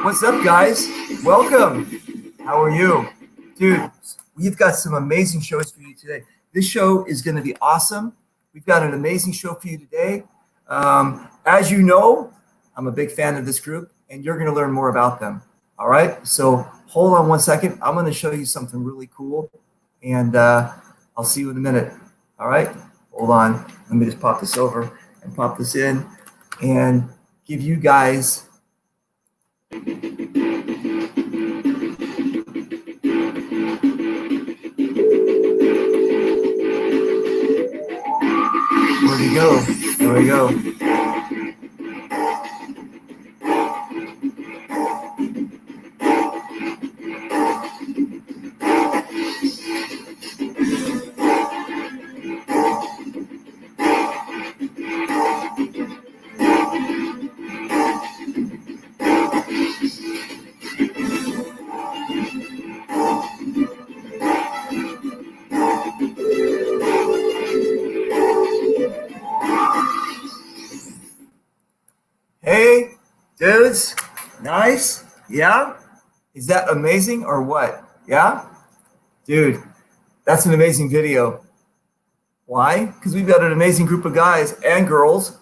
What's up, guys? Welcome. How are you? Dude, we've got some amazing shows for you today. This show is going to be awesome. We've got an amazing show for you today. As you know, I'm a big fan of this group, and you're going to learn more about them. All right? So hold on one second. I'm going to show you something really cool, and I'll see you in a minute. All right? Hold on. Let me just pop this over and pop this in and give you guys... Where'd he go? There we go. Hey, dudes, nice, yeah? Is that amazing or what? Yeah? Dude, that's an amazing video. Why? Because we've got an amazing group of guys and girls.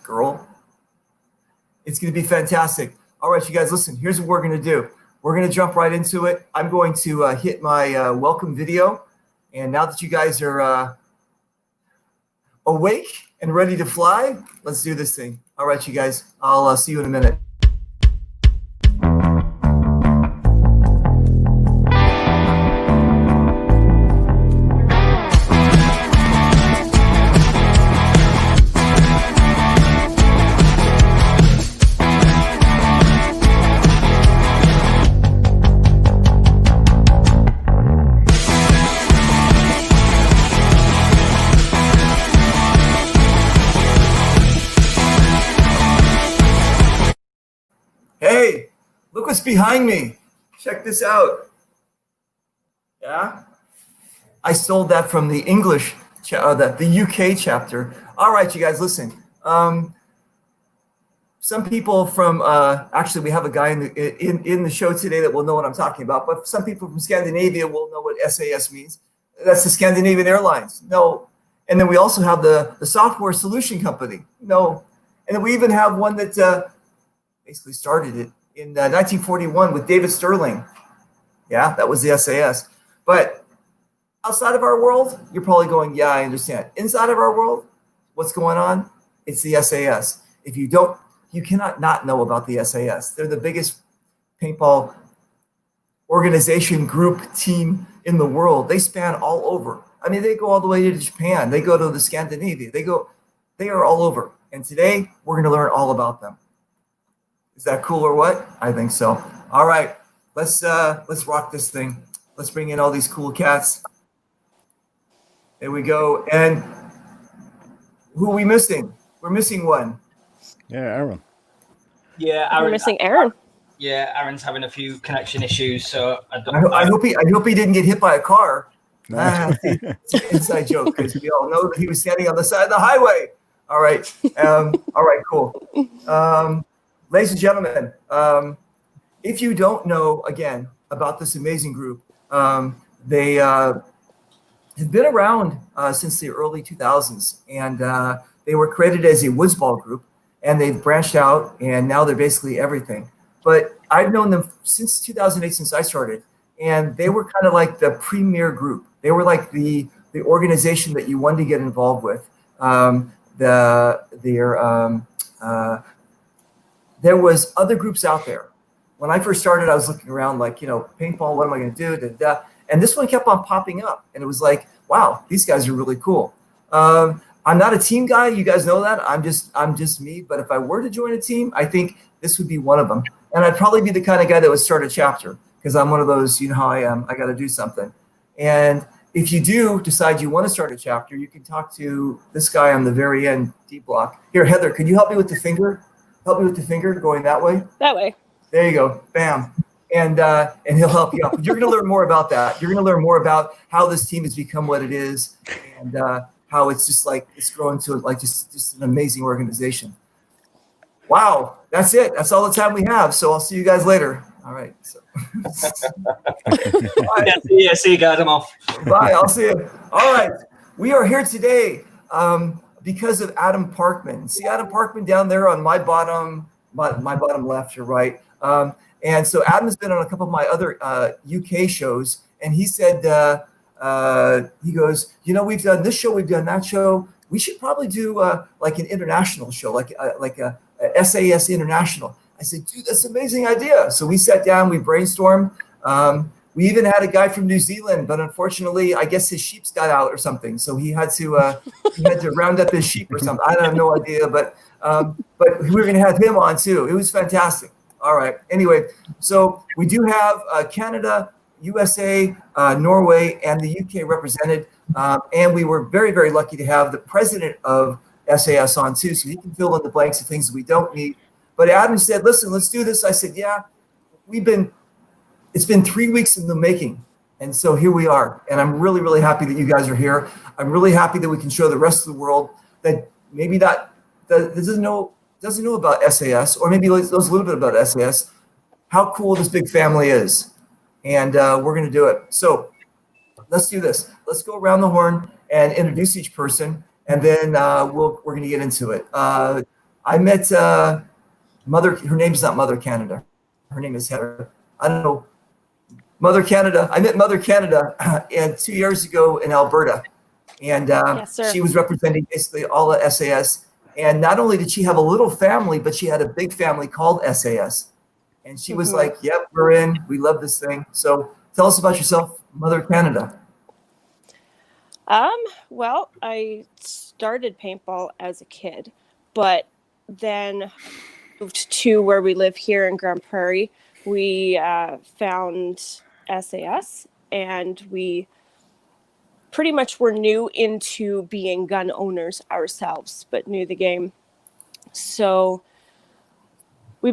It's going to be fantastic. All right, you guys, listen, here's what we're going to do. We're going to jump right into it. I'm going to hit my welcome video. And now that you guys are awake and ready to fly, let's do this thing. All right, you guys, I'll see you in a minute. Hey, look what's behind me. Check this out. Yeah? I stole that from the English, the UK chapter. All right, you guys, listen. Some people from, actually, we have a guy in the show today that will know what I'm talking about, but some people from Scandinavia will know what SAS means. That's the Scandinavian Airlines. No. And then we also have the software solution company. No. And then we even have one that basically started it in 1941 with David Sterling. Yeah, that was the SAS. But outside of our world, you're probably going, yeah, I understand. Inside of our world, what's going on? It's the SAS. If you don't, you cannot not know about the SAS. They're the biggest paintball organization, group, team in the world. They span all over. I mean, they go all the way to Japan. They go to the Scandinavia. They are all over. And today, we're going to learn all about them. Is that cool or what? I think so. All right, let's rock this thing. Let's bring in all these cool cats. There we go. And who are we missing? We're missing one. Yeah, Aaron. Yeah, Aaron. We're missing Aaron. Yeah, Aaron's having a few connection issues, so I hope he didn't get hit by a car. It's an inside joke because we all know that he was standing on the side of the highway. All right. All right. Cool. Ladies and gentlemen, if you don't know, again, about this amazing group, they have been around since the early 2000s, and they were created as a woodsball group, and they've branched out, and now they're basically everything. But I've known them since 2008, since I started, and they were kind of like the premier group. They were like the organization that you wanted to get involved with. There was other groups out there. When I first started, I was looking around like, paintball, what am I going to do? Da, da, da. And this one kept on popping up. And it was like, wow, these guys are really cool. I'm not a team guy. You guys know that. I'm just me. But if I were to join a team, I think this would be one of them. And I'd probably be the kind of guy that would start a chapter because I'm one of those, you know how I am. I got to do something. And if you do decide you want to start a chapter, you can talk to this guy on the very end, D block. Here, Heather, could you help me with the finger? Help me with the finger going that way. That way. There you go. Bam. And he'll help you out. You're going to learn more about that. You're going to learn more about how this team has become what it is, and how it's just like it's grown to like just an amazing organization. Wow, that's it. That's all the time we have. So I'll see you guys later. All right. So. Yeah, see you guys. I'm off. Bye. I'll see you. All right. We are here today because of Adam Parkman. See Adam Parkman down there on my bottom left or right. And so Adam's been on a couple of my other UK shows, and he said, he goes, we've done this show, we've done that show. We should probably do like an international show, like a SAS International. I said, dude, that's an amazing idea. So we sat down, we brainstormed. We even had a guy from New Zealand, but unfortunately, I guess his sheep's got out or something. So he had to round up his sheep or something. I have no idea, but we were going to have him on too. It was fantastic. All right. Anyway, so we do have Canada, USA, Norway, and the UK represented. And we were very, very lucky to have the president of SAS on too, so he can fill in the blanks of things that we don't need. But Adam said, listen, let's do this. I said, yeah, it's been 3 weeks in the making. And so here we are. And I'm really, really happy that you guys are here. I'm really happy that we can show the rest of the world that maybe that doesn't know about SAS, or maybe knows a little bit about SAS, how cool this big family is. And we're going to do it. So let's do this. Let's go around the horn and introduce each person, and then we're going to get into it. I met Mother. Her name's not Mother Canada. Her name is Heather. I don't know. Mother Canada. I met Mother Canada and 2 years ago in Alberta, and Yes, sir. she was representing basically all of SAS. And not only did she have a little family, but she had a big family called SAS. And she was like, "Yep, we're in. We love this thing." So tell us about yourself, Mother Canada. Well, I started paintball as a kid, but then moved to where we live here in Grand Prairie. We found SAS, and we pretty much were new into being gun owners ourselves, but knew the game. So we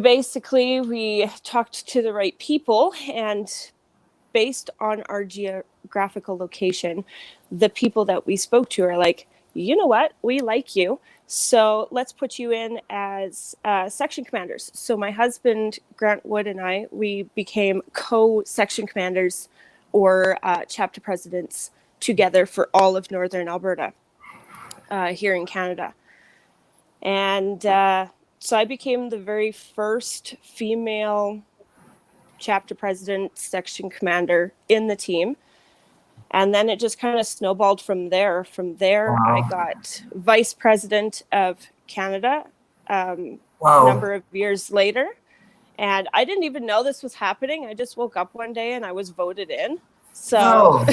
talked to the right people, and based on our geographical location, the people that we spoke to are like, you know what, we like you, so let's put you in as section commanders. So my husband Grant Wood and I, we became co-section commanders or chapter presidents together for all of Northern Alberta here in Canada. And so I became the very first female chapter president, section commander in the team. And then it just kind of snowballed from there. From there, Wow. I got vice president of Canada a number of years later. And I didn't even know this was happening. I just woke up one day and I was voted in. So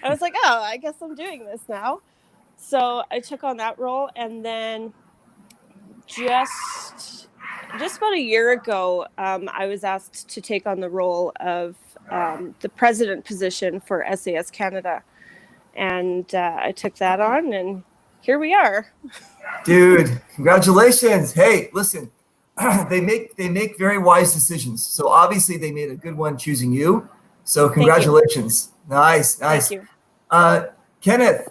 I was like, oh, I guess I'm doing this now. So I took on that role. And then just about a year ago, I was asked to take on the role of the president position for SAS Canada. And I took that on, and here we are. Dude, congratulations. Hey, listen, they make very wise decisions. So obviously they made a good one choosing you. So congratulations. Nice. Thank you. Kenneth.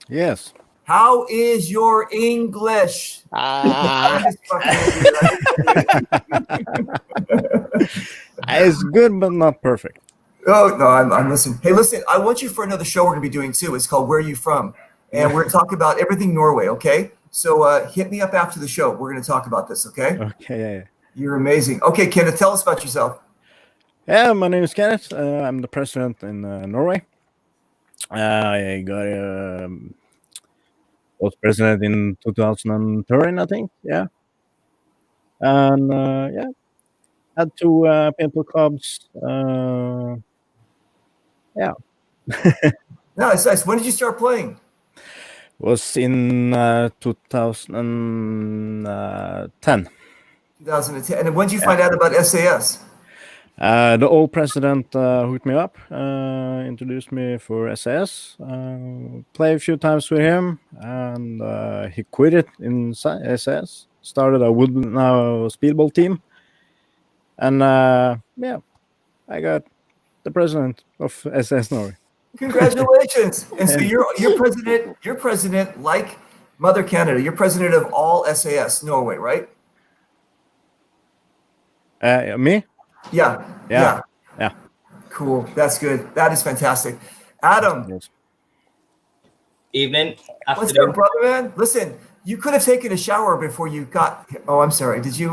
Yes. How is your English? It's good, but not perfect. Oh, no, I'm listening. Hey, listen, I want you for another show we're going to be doing too. It's called Where Are You From? And we're going to talk about everything Norway, okay? So hit me up after the show. We're going to talk about this, okay? Okay, yeah. You're amazing. Okay, Kenneth, tell us about yourself. Yeah, my name is Kenneth. I'm the president in Norway. I got was president in 2013, I think. Yeah. And yeah, had two paintball clubs. Yeah. Nice. When did you start playing? Was in 2010. 2010. And when did you find out about SAS? The old president hooked me up, introduced me for SAS. Played a few times with him, and he quit it in SAS. Started a speedball team, and yeah, I got the president of SAS Norway. Congratulations! And so you're president. You're president like Mother Canada, you're president of all SAS Norway, right? Me? Yeah. Yeah. Yeah. Cool. That's good. That is fantastic. Adam, Yes. Evening, what's afternoon. up, brother, man? Listen, you could have taken a shower before you got. Oh, I'm sorry. Did you?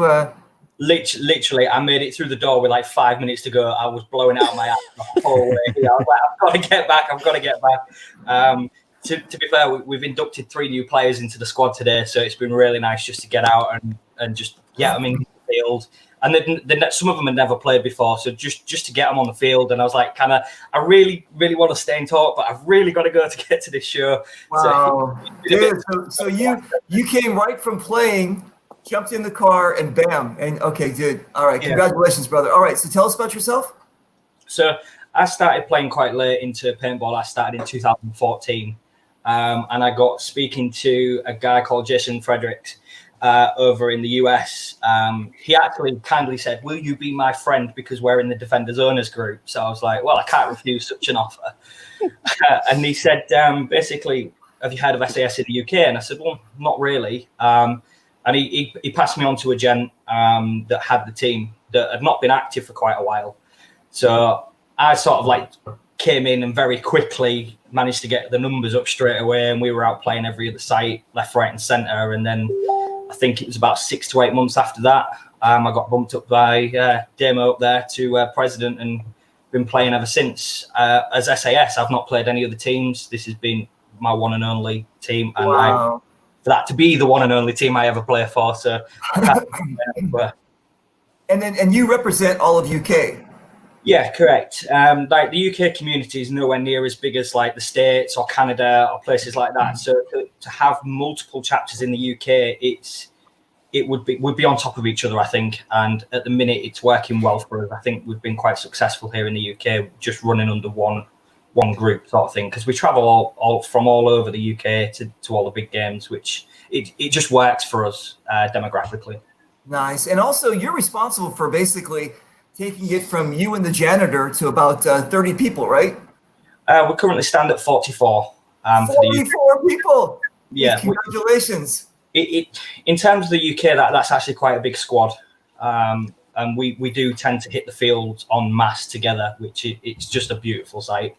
Literally, I made it through the door with like 5 minutes to go. I was blowing out my ass the whole way. I was like, I've got to get back. I've got to get back. To be fair, we've inducted 3 new players into the squad today, so it's been really nice just to get out and just get them in the field. And then some of them had never played before, so just to get them on the field. And I was like, I really want to stay and talk, but I've really got to go to get to this show. Wow, dude. So you came right from playing, jumped in the car, and bam. And okay, dude. All right, congratulations, brother. All right, so tell us about yourself. So I started playing quite late into paintball. I started in 2014, and I got speaking to a guy called Jason Fredericks over in the US. He actually kindly said, "Will you be my friend, because we're in the Defenders Owners group?" So I was like, well, I can't refuse such an offer. And he said, basically, have you heard of SAS in the UK? And I said, well, not really. And he passed me on to a gent that had the team that had not been active for quite a while. So I sort of like came in and very quickly managed to get the numbers up straight away. And we were out playing every other site, left, right, and centre. And then I think it was about 6 to 8 months after that, I got bumped up by Damo up there to president, and been playing ever since. As SAS, I've not played any other teams. This has been my one and only team. And Wow. for that to be the one and only team I ever play for. So And you represent all of UK. yeah, correct. Like the UK community is nowhere near as big as like the States or Canada or places like that. So to have multiple chapters in the UK, it would be on top of each other, I think. And at the minute, it's working well for us. I think we've been quite successful here in the UK, just running under one group sort of thing, because we travel all from all over the UK to all the big games, which it just works for us demographically. Nice. And also, you're responsible for basically taking it from you and the janitor to about 30 people, right? We currently stand at 44. For the UK. 44 people. Yeah. Congratulations. In terms of the UK, that's actually quite a big squad. And we do tend to hit the field en masse together, which it's just a beautiful sight.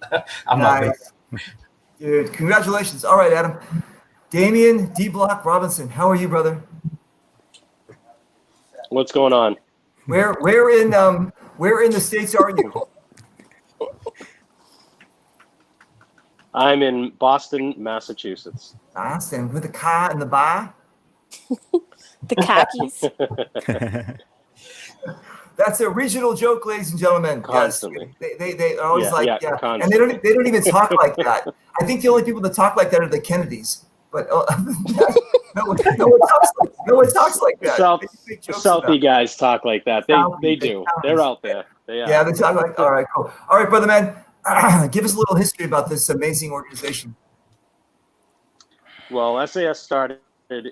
Nice. Dude, congratulations. All right, Adam. Damien D. Block Robinson, how are you, brother? What's going on? Where in the States are you? I'm in Boston, Massachusetts. Boston, with the car and the bar. The khakis. That's a regional joke, ladies and gentlemen. Constantly. Yes. They are always constantly. and they don't even talk like that. I think the only people that talk like that are the Kennedys. But no one talks like that. Southie guys talk like that. They do. They're out there. They are. Yeah, they talk like. All right, cool. All right, brother man, give us a little history about this amazing organization. Well, SAS started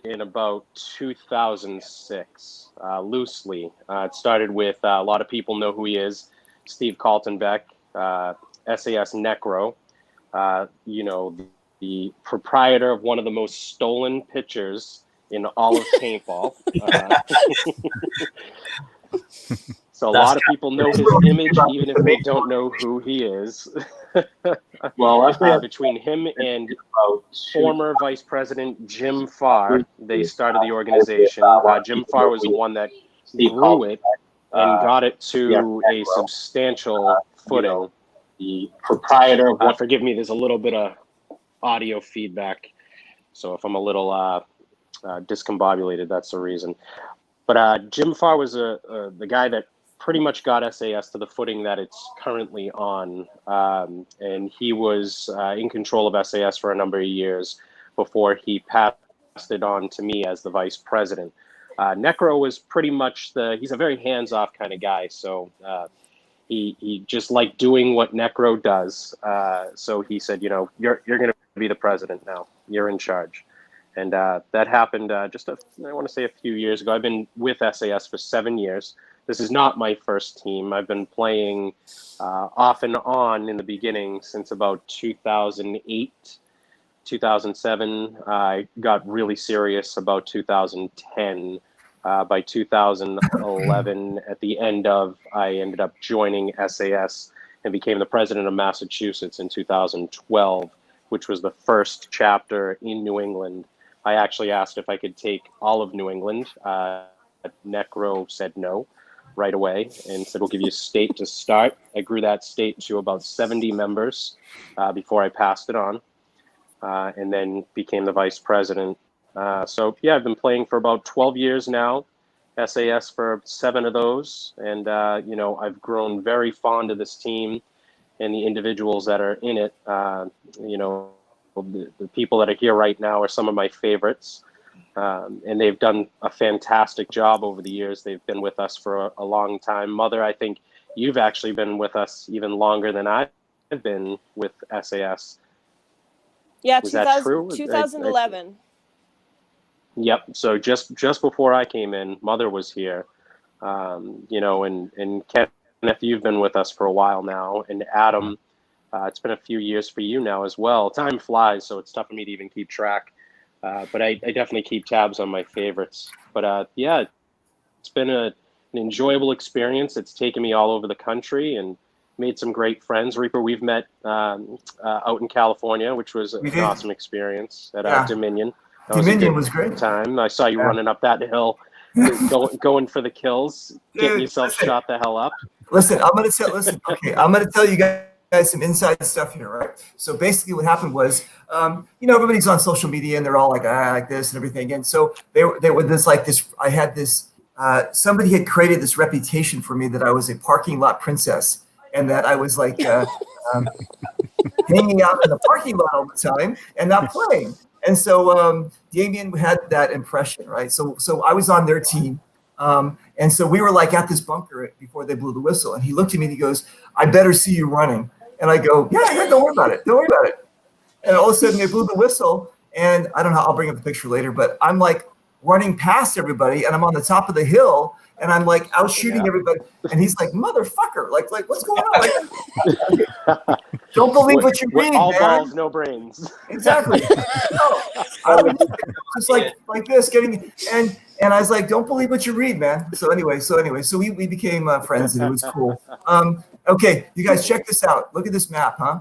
in about 2006, loosely. It started with a lot of people know who he is, Steve Kaltenbeck, SAS Necro. The proprietor of one of the most stolen pictures in all of paintball. So a lot of people know his image, even if they don't know who he is. Well, between him and former Vice President Jim Farr, they started the organization. Jim Farr was the one that grew it and got it to a substantial footing. The proprietor of forgive me, there's a little bit of audio feedback, so if I'm a little discombobulated, that's the reason. But Jim Farr was the guy that pretty much got SAS to the footing that it's currently on, and he was in control of SAS for a number of years before he passed it on to me as the vice president. Necro was pretty much he's a very hands-off kind of guy, so he just liked doing what Necro does. So he said, you're going to be the president now. You're in charge. And that happened I want to say a few years ago. I've been with SAS for 7 years. This is not my first team. I've been playing off and on in the beginning since about 2008. 2007. I got really serious about 2010. By 2011, at the end of, I ended up joining SAS and became the president of Massachusetts in 2012, which was the first chapter in New England. I actually asked if I could take all of New England. Necro said no right away and said, we'll give you a state to start. I grew that state to about 70 members before I passed it on, and then became the vice president. So yeah, I've been playing for about 12 years now, SAS for 7 of those. And, you know, I've grown very fond of this team and the individuals that are in it. You know, the people that are here right now are some of my favorites. And they've done a fantastic job over the years. They've been with us for a long time. Mother, I think you've actually been with us even longer than I've been with SAS. Yeah, Was that true? 2011. Yep. So just before I came in, Mother was here. You know, and Kenneth, you've been with us for a while now, and Adam, it's been a few years for you now as well. Time flies, so it's tough for me to even keep track. But I definitely keep tabs on my favorites. But yeah, it's been an enjoyable experience. It's taken me all over the country and made some great friends. Reaper, we've met out in California, which was an awesome experience at Dominion. That Dominion was great. Time. I saw you running up that hill, going for the kills, getting yourself shot the hell up. Listen, I'm gonna tell you guys some inside stuff here, right? So basically what happened was, you know, everybody's on social media and they're all like this and everything. And so they were this, I had this, somebody had created this reputation for me that I was a parking lot princess and that I was like hanging out in the parking lot all the time and not playing. And so Damien had that impression, right? So I was on their team. And so we were like at this bunker before they blew the whistle. And he looked at me and he goes, I better see you running. And I go, yeah, don't worry about it. Don't worry about it. And all of a sudden they blew the whistle. And I don't know, I'll bring up the picture later, but I'm like running past everybody and I'm on the top of the hill and I'm like out shooting everybody. And he's like, motherfucker, like what's going on? Like, don't believe what you read, all man. balls, no brains. Exactly. No, I was just like this, getting and I was like, don't believe what you read, man. So anyway, we became friends and it was cool. Okay, you guys check this out. Look at this map, huh?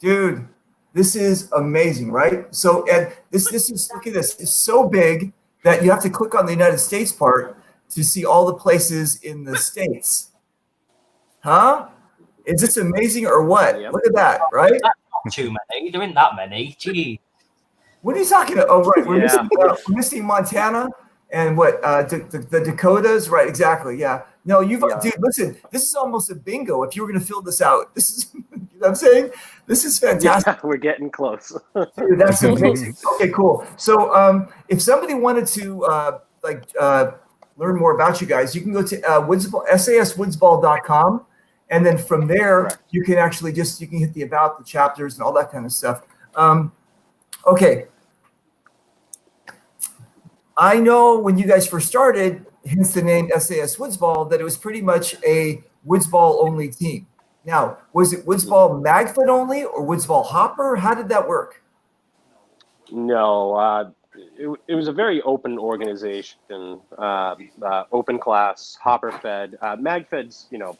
Dude, this is amazing, right? So and this is, look at this. It's so big that you have to click on the United States part to see all the places in the States. Huh? Is this amazing or what? Yep. Look at that, right? Not too many. You're doing that many. Gee. What are you talking about? Oh, right. We're missing Montana and what? The Dakotas, right? Exactly. Yeah. No, dude, listen, this is almost a bingo if you were going to fill this out. This is, you know what I'm saying? This is fantastic. Yeah, we're getting close. Dude, that's amazing. Okay, cool. So if somebody wanted to learn more about you guys, you can go to saswoodsball.com. And then from there, you can actually you can hit the about, the chapters, and all that kind of stuff. Okay. I know when you guys first started, hence the name SAS Woodsball, that it was pretty much a Woodsball only team. Now, was it Woodsball Magfoot only or Woodsball Hopper? How did that work? No, it was a very open organization, open class, Hopper fed. Magfed's, you know,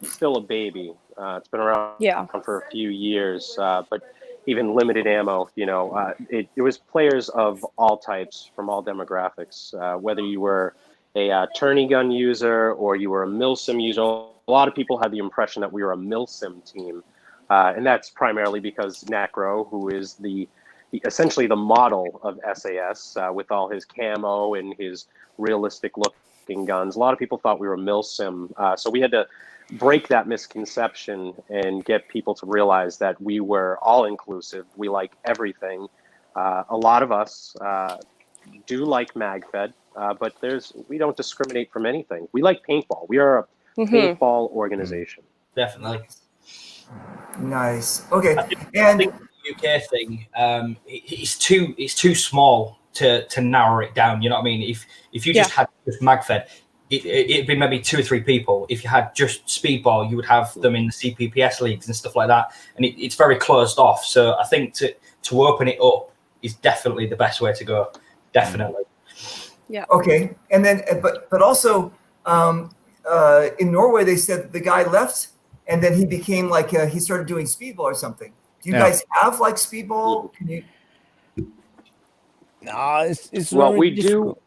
still a baby. It's been around for a few years, but even limited ammo, you know, it was players of all types from all demographics, whether you were a tourney gun user or you were a milsim user. A lot of people had the impression that we were a milsim team, and that's primarily because Necro, who is essentially the model of SAS with all his camo and his realistic looking guns, a lot of people thought we were milsim, so we had to break that misconception and get people to realize that we were all inclusive. We like everything. A lot of us do like MagFed, but we don't discriminate from anything. We like paintball. We are a paintball organization. Definitely. Nice. Okay. I think the UK thing, it's too small to narrow it down. You know what I mean? If you just had just MagFed, it'd be maybe 2 or 3 people. If you had just Speedball, you would have them in the CPPS leagues and stuff like that. And it's very closed off. So I think to to open it up is definitely the best way to go. Definitely. Yeah. Okay, and then but also in Norway they said the guy left and then he became like he started doing speedball or something. Do you guys have like speedball? Can you? No, it's Well, very we difficult.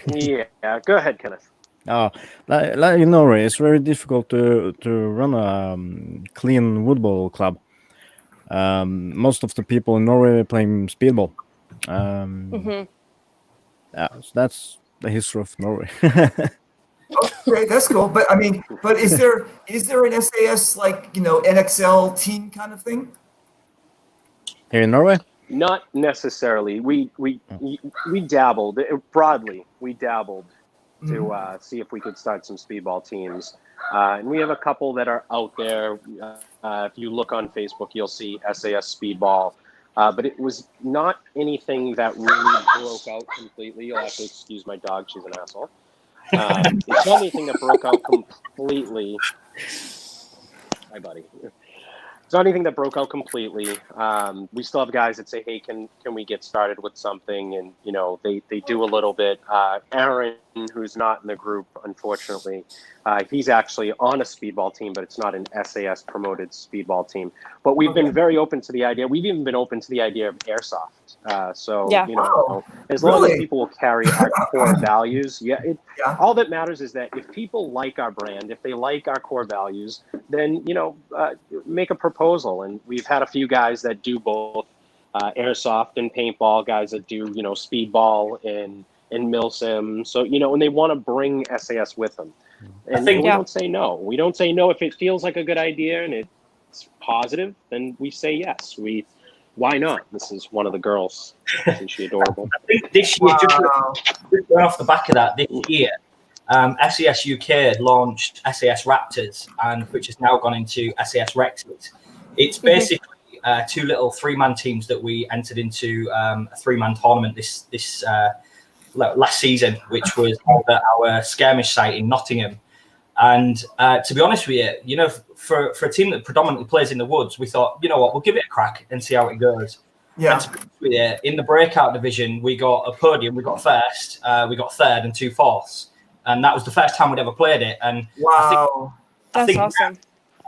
Yeah, go ahead, Kenneth. Like in Norway, it's very difficult to run a clean woodball club. Most of the people in Norway are playing speedball. Yeah, so that's the history of Norway. Okay, that's cool. But I mean, but is there an SAS like NXL team kind of thing? Here in Norway? Not necessarily. We dabbled broadly. We dabbled to see if we could start some speedball teams, and we have a couple that are out there. If you look on Facebook, you'll see SAS Speedball, but it was not anything that really broke out completely. You'll have to excuse my dog; she's an asshole. It's not anything that broke out completely. Hi, buddy. It's not anything that broke out completely. We still have guys that say, "Hey, can we get started with something?" And they do a little bit. Aaron, who's not in the group, unfortunately, he's actually on a speedball team, but it's not an SAS promoted speedball team. But we've been very open to the idea. We've even been open to the idea of airsoft. As long as people will carry our core values, all that matters is that if people like our brand, if they like our core values, then make a proposal. And we've had a few guys that do both airsoft and paintball, guys that do speedball and milsim. So and they want to bring SAS with them. And we don't say no. We don't say no if it feels like a good idea and it's positive. Then we say yes. Why not? This is one of the girls. Isn't she adorable? I think this year, just going off the back of that, this year, SAS UK had launched SAS Raptors, and which has now gone into SAS Rexes. It's basically two little 3-man teams that we entered into a 3-man tournament this last season, which was at our skirmish site in Nottingham. And to be honest with you, for a team that predominantly plays in the woods, we thought, we'll give it a crack and see how it goes. Yeah. And to be honest with you, in the breakout division, we got a podium, we got first, we got third and 2 fourths. And that was the first time we'd ever played it. And wow, that's awesome.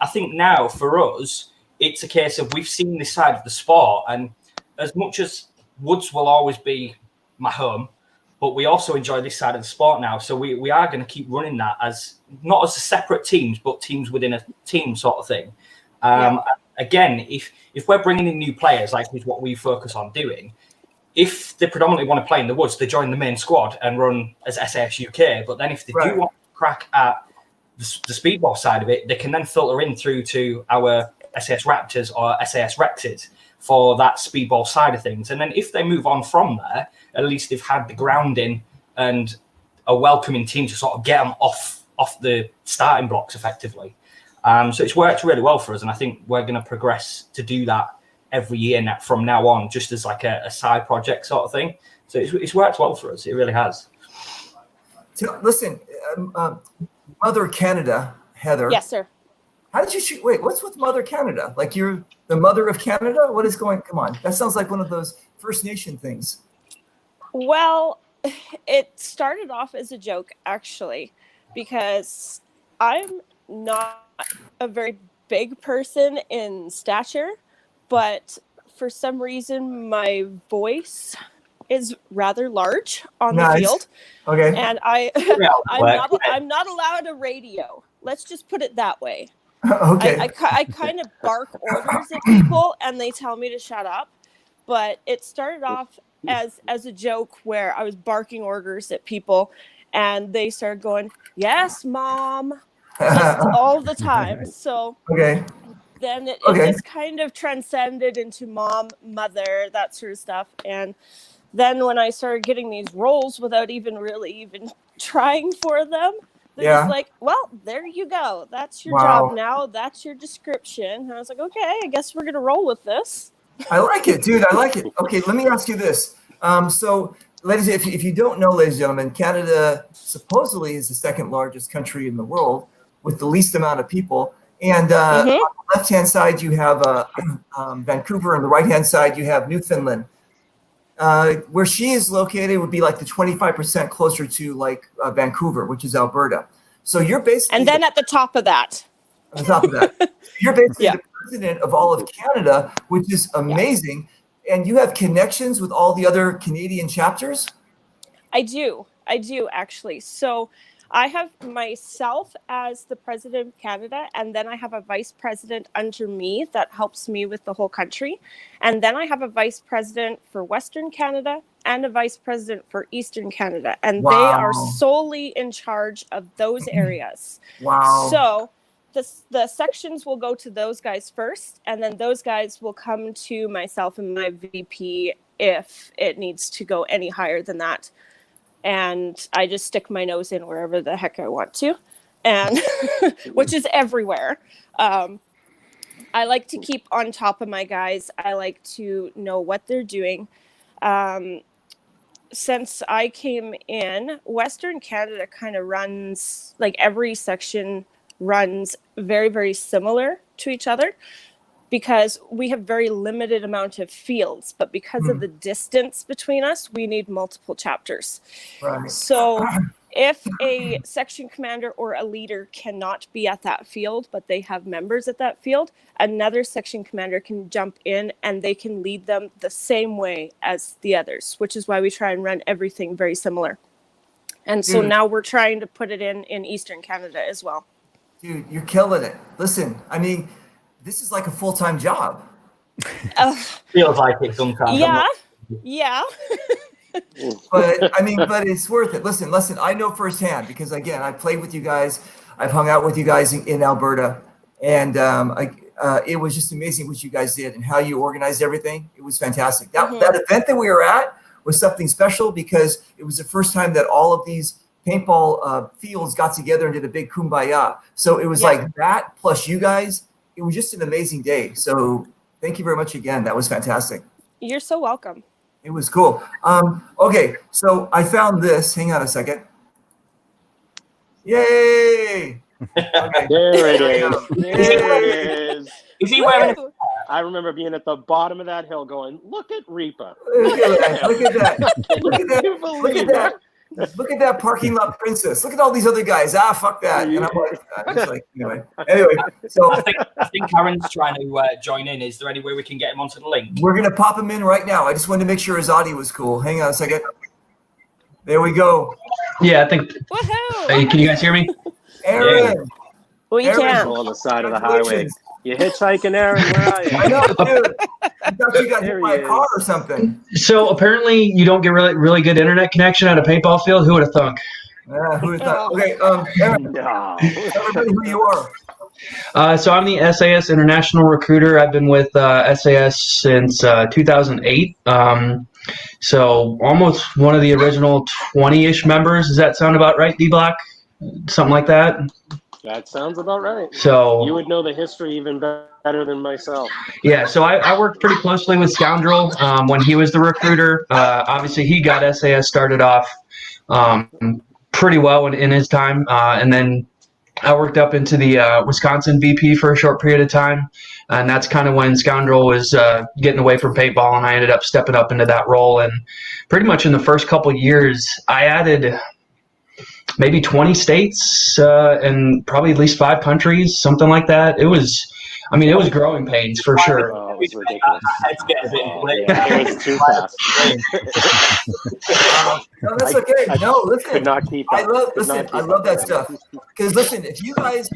I think now for us, it's a case of we've seen this side of the sport. And as much as woods will always be my home, but we also enjoy this side of the sport now. So we are going to keep running that as not as separate teams, but teams within a team sort of thing. Again, if we're bringing in new players, like is what we focus on doing, if they predominantly want to play in the woods, they join the main squad and run as SAS UK. But then if they do want to crack at the speedball side of it, they can then filter in through to our SAS Raptors or SAS Rexes for that speedball side of things. And then if they move on from there, at least they've had the grounding and a welcoming team to sort of get them off the starting blocks effectively. So it's worked really well for us. And I think we're going to progress to do that every year now, from now on, just as like a side project sort of thing. So it's worked well for us. It really has. So listen, Mother Canada, Heather. Yes, sir. How did you shoot? Wait, what's with Mother Canada? Like you're the mother of Canada? What is going? Come on, that sounds like one of those First Nation things. Well, it started off as a joke, actually, because I'm not a very big person in stature, but for some reason my voice is rather large on the field. Okay. And I'm not allowed a radio. Let's just put it that way. Okay. I kind of bark orders at people and they tell me to shut up. But it started off as a joke where I was barking orders at people and they started going, "Yes, Mom," just all the time. So then it just kind of transcended into mom, mother, that sort of stuff. And then when I started getting these roles without even trying for them, they're just like, "Well, there you go. That's your job now. That's your description." And I was like, "Okay, I guess we're going to roll with this." I like it, dude. I like it. Okay, let me ask you this. So, ladies, if you don't know, ladies and gentlemen, Canada supposedly is the second largest country in the world with the least amount of people. And on the left-hand side, you have Vancouver, and the right-hand side, you have Newfoundland. Where she is located would be like the 25% closer to like Vancouver, which is Alberta. So you're basically, And then at the top of that, you're basically the president of all of Canada, which is amazing. And you have connections with all the other Canadian chapters? I do actually. So I have myself as the president of Canada, and then I have a vice president under me that helps me with the whole country. And then I have a vice president for Western Canada and a vice president for Eastern Canada. And they are solely in charge of those areas. Wow. So the sections will go to those guys first, and then those guys will come to myself and my VP if it needs to go any higher than that. And I just stick my nose in wherever the heck I want to, and which is everywhere. I like to keep on top of my guys. I like to know what they're doing. Since I came in, Western Canada kind of runs, like every section runs very, very similar to each other, because we have very limited amount of fields, but because of the distance between us, we need multiple chapters. Right. So if a section commander or a leader cannot be at that field, but they have members at that field, another section commander can jump in and they can lead them the same way as the others, which is why we try and run everything very similar. And so now we're trying to put it in Eastern Canada as well. Dude, you're killing it. Listen, I mean, this is like a full-time job. Feels like it sometimes. Yeah. But it's worth it. Listen, I know firsthand because, again, I played with you guys. I've hung out with you guys in Alberta. And it was just amazing what you guys did and how you organized everything. It was fantastic. That event that we were at was something special because it was the first time that all of these paintball fields got together and did a big kumbaya. So it was like that plus you guys. It was just an amazing day. So thank you very much again. That was fantastic. You're so welcome. It was cool. Okay, so I found this. Hang on a second. Yay! Okay. There it is. There it is. Is he wearing a I remember being at the bottom of that hill going, look at Reaper. Look at that. Look at that. Look at that. Look at that. Look at that parking lot princess. Look at all these other guys. Fuck that. And I'm like, anyway. So I think Aaron's trying to join in. Is there any way we can get him onto the link? We're gonna pop him in right now. I just wanted to make sure his audio was cool. Hang on a second. There we go. Yeah, I think. Woohoo! Hey, can you guys hear me? Aaron. We can. On the side of the highway. You hitchhiking, Aaron? Where are you? I know, dude. I thought you got hit by a car or something. So apparently you don't get really good internet connection at a paintball field. Who would have thunk? Who would have thought? Okay, Aaron, tell everybody who you are. So I'm the SAS International Recruiter. I've been with SAS since 2008. So almost one of the original 20-ish members. Does that sound about right, D-Block? Something like that? That sounds about right. So you would know the history even better than myself. Yeah, so I worked pretty closely with Scoundrel when he was the recruiter. Obviously, he got SAS started off pretty well in his time, and then I worked up into the Wisconsin VP for a short period of time, and that's kind of when Scoundrel was getting away from paintball, and I ended up stepping up into that role. And pretty much in the first couple of years, I added maybe 20 states and probably at least 5 countries, something like that. It was growing pains for sure. Oh, it was ridiculous. It was too fast. No, that's okay. No, listen. Could not keep up. I love that stuff. Because listen, if you guys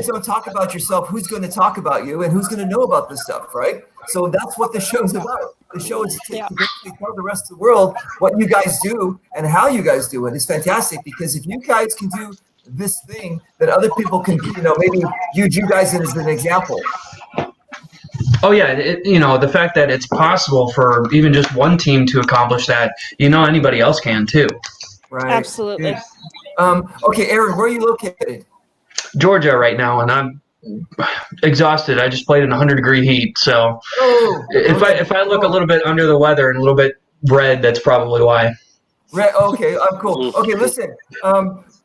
don't talk about yourself, who's going to talk about you and who's going to know about this stuff, right? So that's what the show's about. The show is to basically tell the rest of the world what you guys do and how you guys do it. It's fantastic because if you guys can do this thing that other people can, maybe use you guys as an example. Oh yeah, the fact that it's possible for even just one team to accomplish that, anybody else can too. Right. Absolutely. Yeah. Okay, Aaron, where are you located? Georgia right now, and I'm exhausted. I just played in 100-degree heat, so if I look a little bit under the weather and a little bit red, that's probably why. Right. Okay. I'm cool. Okay. Listen.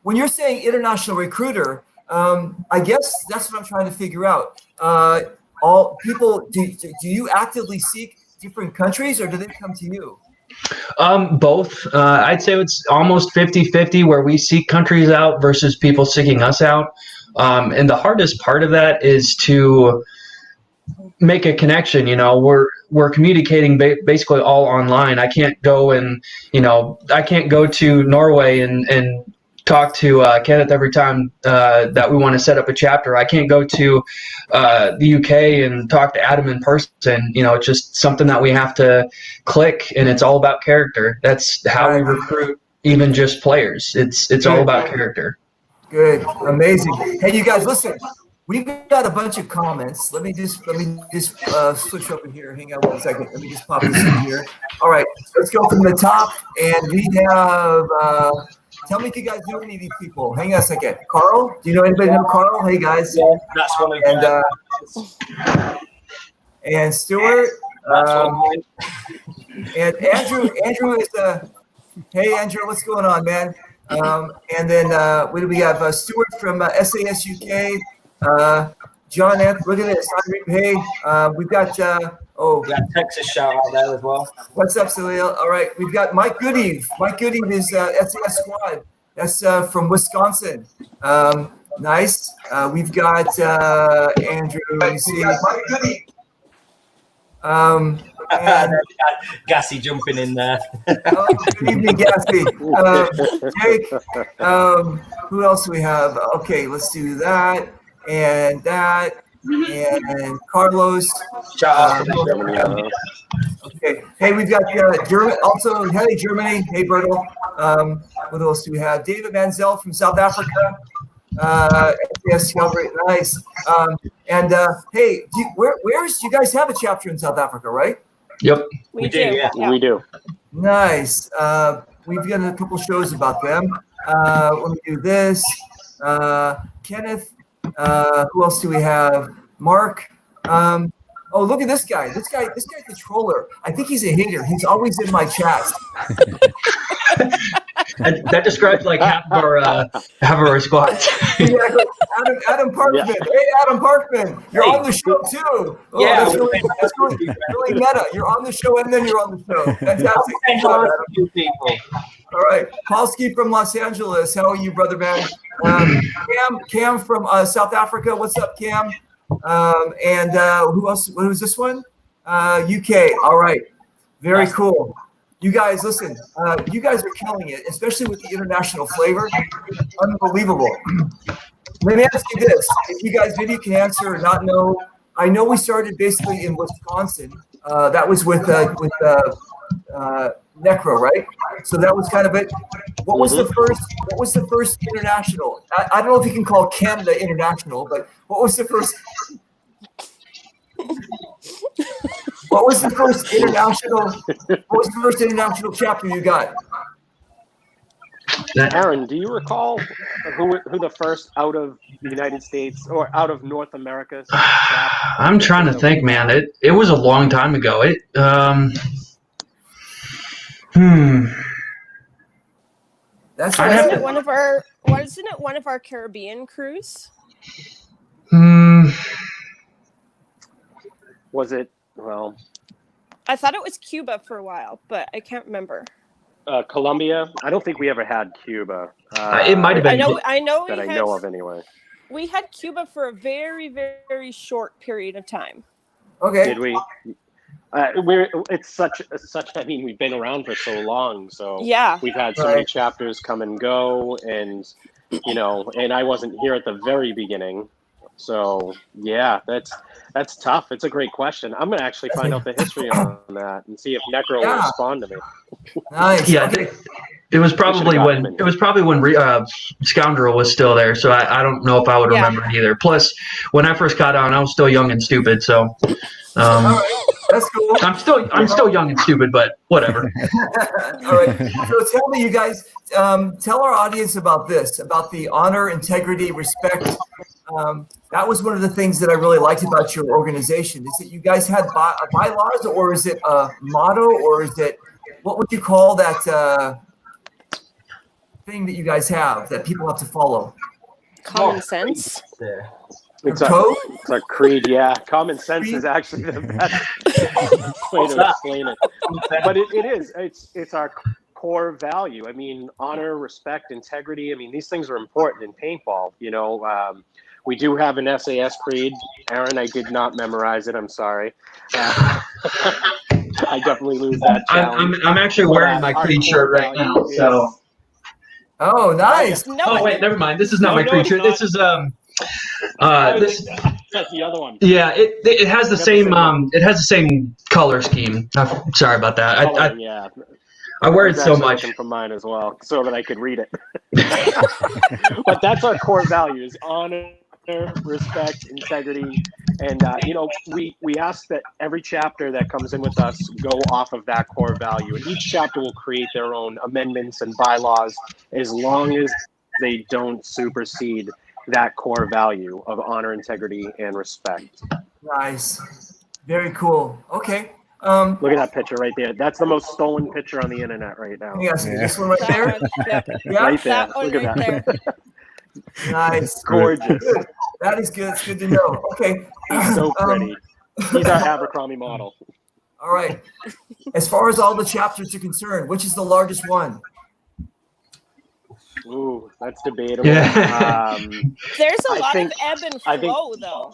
When you're saying international recruiter, I guess that's what I'm trying to figure out. All people, do you actively seek different countries, or do they come to you? Both. I'd say it's almost 50-50 where we seek countries out versus people seeking us out. And the hardest part of that is to make a connection. We're communicating basically all online. I can't go I can't go to Norway and talk to Kenneth every time that we want to set up a chapter. I can't go to the UK and talk to Adam in person. It's just something that we have to click, and it's all about character. That's how we recruit even just players. It's all about character. Good, amazing. Hey, you guys, listen. We've got a bunch of comments. Let me just switch over here. Hang on 1 second. Let me just pop this in here. All right, let's go from the top, and we have. Tell me if you guys know any of these people. Hang on a second. Carl, do you know anybody know Carl? Hey guys. Yeah, that's one of them. And Stuart. And Andrew is. Hey Andrew, what's going on, man? And then what do we have? Stuart from SAS UK. John Anthony, look at this. Hey, we've got we got Texas shout out there as well. What's up, Salil? All right, we've got Mike Goodeve. Mike Goodeve is SAS Squad. That's from Wisconsin. Nice. We've got Andrew. Let me see. Mike Goodeve. Gassy jumping in there. Good evening, Gassy. Jake. Who else do we have? Okay, let's do that and that. And Carlos. Okay. Hey, we've got German. Also, hey, Germany. Hey, Bertel. What else do we have? David Manzel from South Africa. Yes, nice. And hey, you guys have a chapter in South Africa, right? Yep. We do. Yeah. We do. Nice. We've got a couple shows about them. Let me do this. Kenneth. Who else do we have? Mark. Oh, look at this guy. This guy's a troller. I think he's a hater. He's always in my chats. That describes like half of our squads. Exactly. Adam Parkman. Yeah. Hey, Adam Parkman. You're on the show too. Oh, yeah, that's really meta. You're on the show and then you're on the show. Fantastic. People. All right. Polsky from Los Angeles. How are you, brother man? Cam from South Africa. What's up, Cam? And who else? Who's this one? UK. All right. Very cool. You guys, listen, you guys are killing it, especially with the international flavor. Unbelievable. Let me ask you this. If you guys maybe can answer or not know, I know we started basically in Wisconsin. That was with Necro, right? So that was kind of it. What was the first international? I don't know if you can call Canada international, but what was the first international chapter you got? Aaron, do you recall who the first out of the United States or out of North America? I'm trying to think, man. It was a long time ago. Wasn't it one of our Caribbean crews? Was it? Well, I thought it was Cuba for a while, but I can't remember. Colombia. I don't think we ever had Cuba. It might have been. I know of anyway. We had Cuba for a very, very short period of time. Okay. Did we? It's such. I mean, we've been around for so long, so yeah, we've had so many chapters come and go, and and I wasn't here at the very beginning, so yeah, that's tough. It's a great question. I'm gonna actually find out the history on that and see if Necro will respond to me. Nice. Yeah, I think it was probably when Scoundrel was still there, so I don't know if I would remember it either. Plus, when I first got on, I was still young and stupid, so. All right. That's cool. I'm still young and stupid, but whatever. All right. So tell me, you guys, tell our audience about this, about the honor, integrity, respect. That was one of the things that I really liked about your organization. Is it you guys had bylaws, or is it a motto, or is it, what would you call that thing that you guys have that people have to follow? common sense. There. It's Code? it's a creed, yeah. Common sense is actually the best way to explain it. But it is. It's our core value. I mean, honor, respect, integrity. I mean, these things are important in paintball. You know, we do have an SAS creed. Aaron, I did not memorize it. I'm sorry. I definitely lose that challenge. I'm actually wearing my Our creed core shirt right value now. So. Oh, nice. No, Oh wait, never mind. This is not No, my creed it's shirt. not. This is this. That's the other one. Yeah, it has the Never same said that. it has the same color scheme. Sorry about that. Coloring, yeah. I wear I it was so actually much. looking for mine as well, so that I could read it. But that's our core values: honor, respect, integrity, and you know, we ask that every chapter that comes in with us go off of that core value, and each chapter will create their own amendments and bylaws as long as they don't supersede that core value of honor, integrity, and respect. Nice. Very cool. Okay. Look at that picture right there. That's the most stolen picture on the internet right now. Yes, Yeah. this one right that there. one. Yep. Yeah. Right there. That one Look at right that. there. Nice. Gorgeous. Good. That is good. It's good to know. Okay. He's so pretty. He's our Abercrombie model. All right. As far as all the chapters are concerned, which is the largest one? Ooh, that's debatable. Yeah. There's a I lot think- of ebb and I think- flow, though.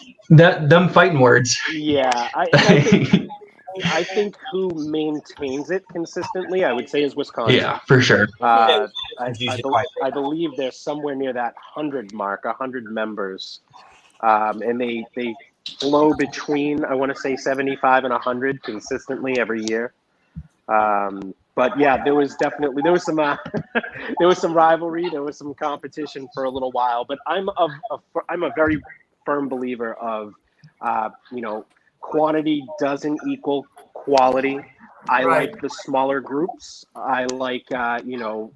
Them fighting words. Yeah, I think who maintains it consistently, I would say, is Wisconsin. Yeah, for sure. I Usually quite I believe they're somewhere near that 100 mark, 100 members, and they flow between, I want to say, 75 and 100 consistently every year. But yeah, there was some there was some rivalry, there was some competition for a little while. But I'm a very firm believer of you know, quantity doesn't equal quality. I Right. like the smaller groups. I like you know,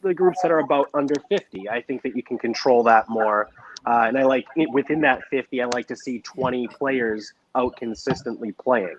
the groups that are about under 50. I think that you can control that more. And I like within that 50, I like to see 20 players out consistently playing.